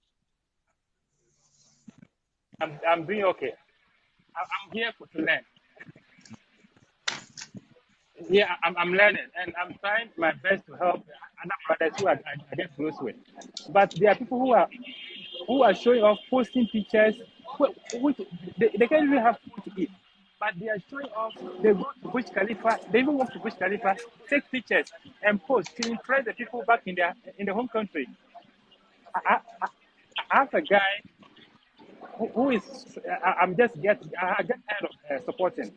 I'm doing okay. I'm here to learn. Yeah, I'm learning, and I'm trying my best to help other brothers who I get close with. But there are people who are showing off, posting pictures, which they can't even have food to eat. But they are showing off. They go to Burj Khalifa. They even walk to Burj Khalifa, take pictures, and post to impress the people back in their home country. I have a guy who is I get tired of supporting,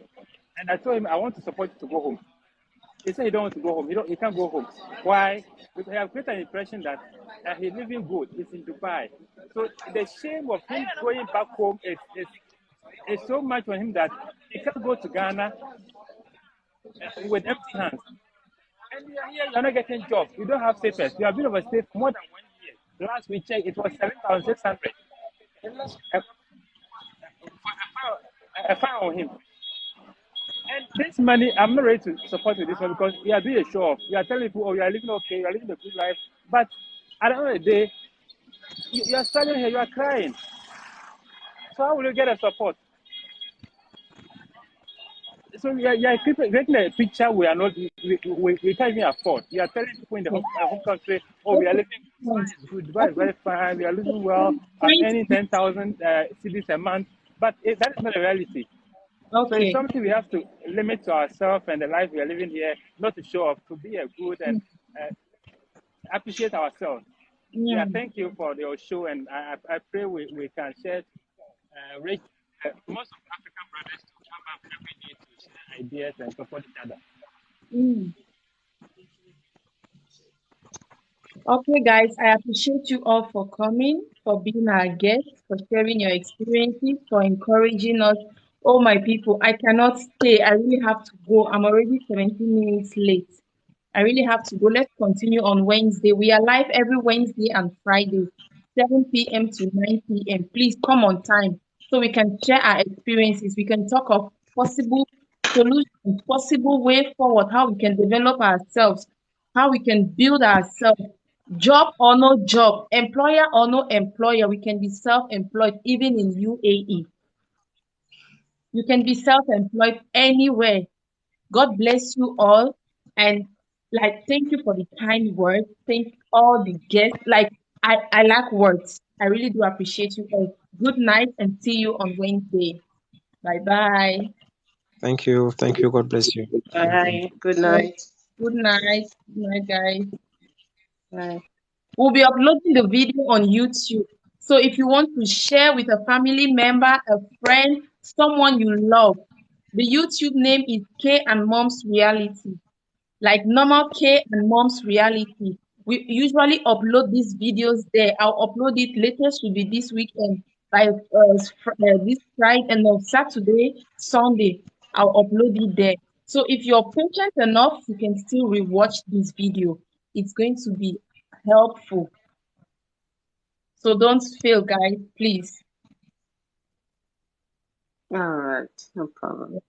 and I told him I want to support you to go home. He said he don't want to go home. He can't go home. Why? Because I have created an impression that he's living good. He's in Dubai. So the shame of him going back home is so much on him that he can't go to Ghana with empty hands. And you are here, you're not getting jobs. You don't have papers. You have been overstayed for more than 1 year. Last we checked, it was 7,600. A fine on him. And this money, I'm not ready to support with this one because you are doing a show off. You are telling people, oh, you are living okay, you are living a good life. But at the end of the day, you are standing here, you are crying. So how will you get a support? So you are creating a picture we are not, we can't even afford. You are telling people in the home country, oh, we are living good, Dubai is very fine, we are living well, I'm earning 10,000 cedis a month. But that is not the reality. So it's Okay. something we have to limit to ourselves and the life we are living here, not to show off, to be a good and appreciate ourselves. Yeah, Yeah. thank you for your show, and I pray we can share, reach most of African brothers to come up every day to share ideas and support each other. Mm. Okay, guys, I appreciate you all for coming, for being our guests, for sharing your experiences, for encouraging us. Oh, my people, I cannot stay. I really have to go. I'm already 17 minutes late. I really have to go. Let's continue on Wednesday. We are live every Wednesday and Friday, 7 p.m. to 9 p.m. Please come on time so we can share our experiences. We can talk of possible solutions, possible way forward, how we can develop ourselves, how we can build ourselves. Job or no job, employer or no employer, we can be self-employed even in UAE. You can be self-employed anywhere. God bless you all. And like, thank you for the kind words. Thank all the guests. Like, I lack words. I really do appreciate you all. Good night and see you on Wednesday. Bye bye. Thank you. Thank you. God bless you. Thank you. Bye. Good night. Good night. Good night, guys. Bye. We'll be uploading the video on YouTube. So if you want to share with a family member, a friend, someone you love, the YouTube name is K and Mom's Reality. Like normal K and Mom's Reality. We usually upload these videos there. I'll upload it latest will be this weekend by this Friday and on Saturday, Sunday. I'll upload it there. So if you're patient enough, you can still rewatch this video. It's going to be helpful. So don't fail, guys, please. All right. No problem.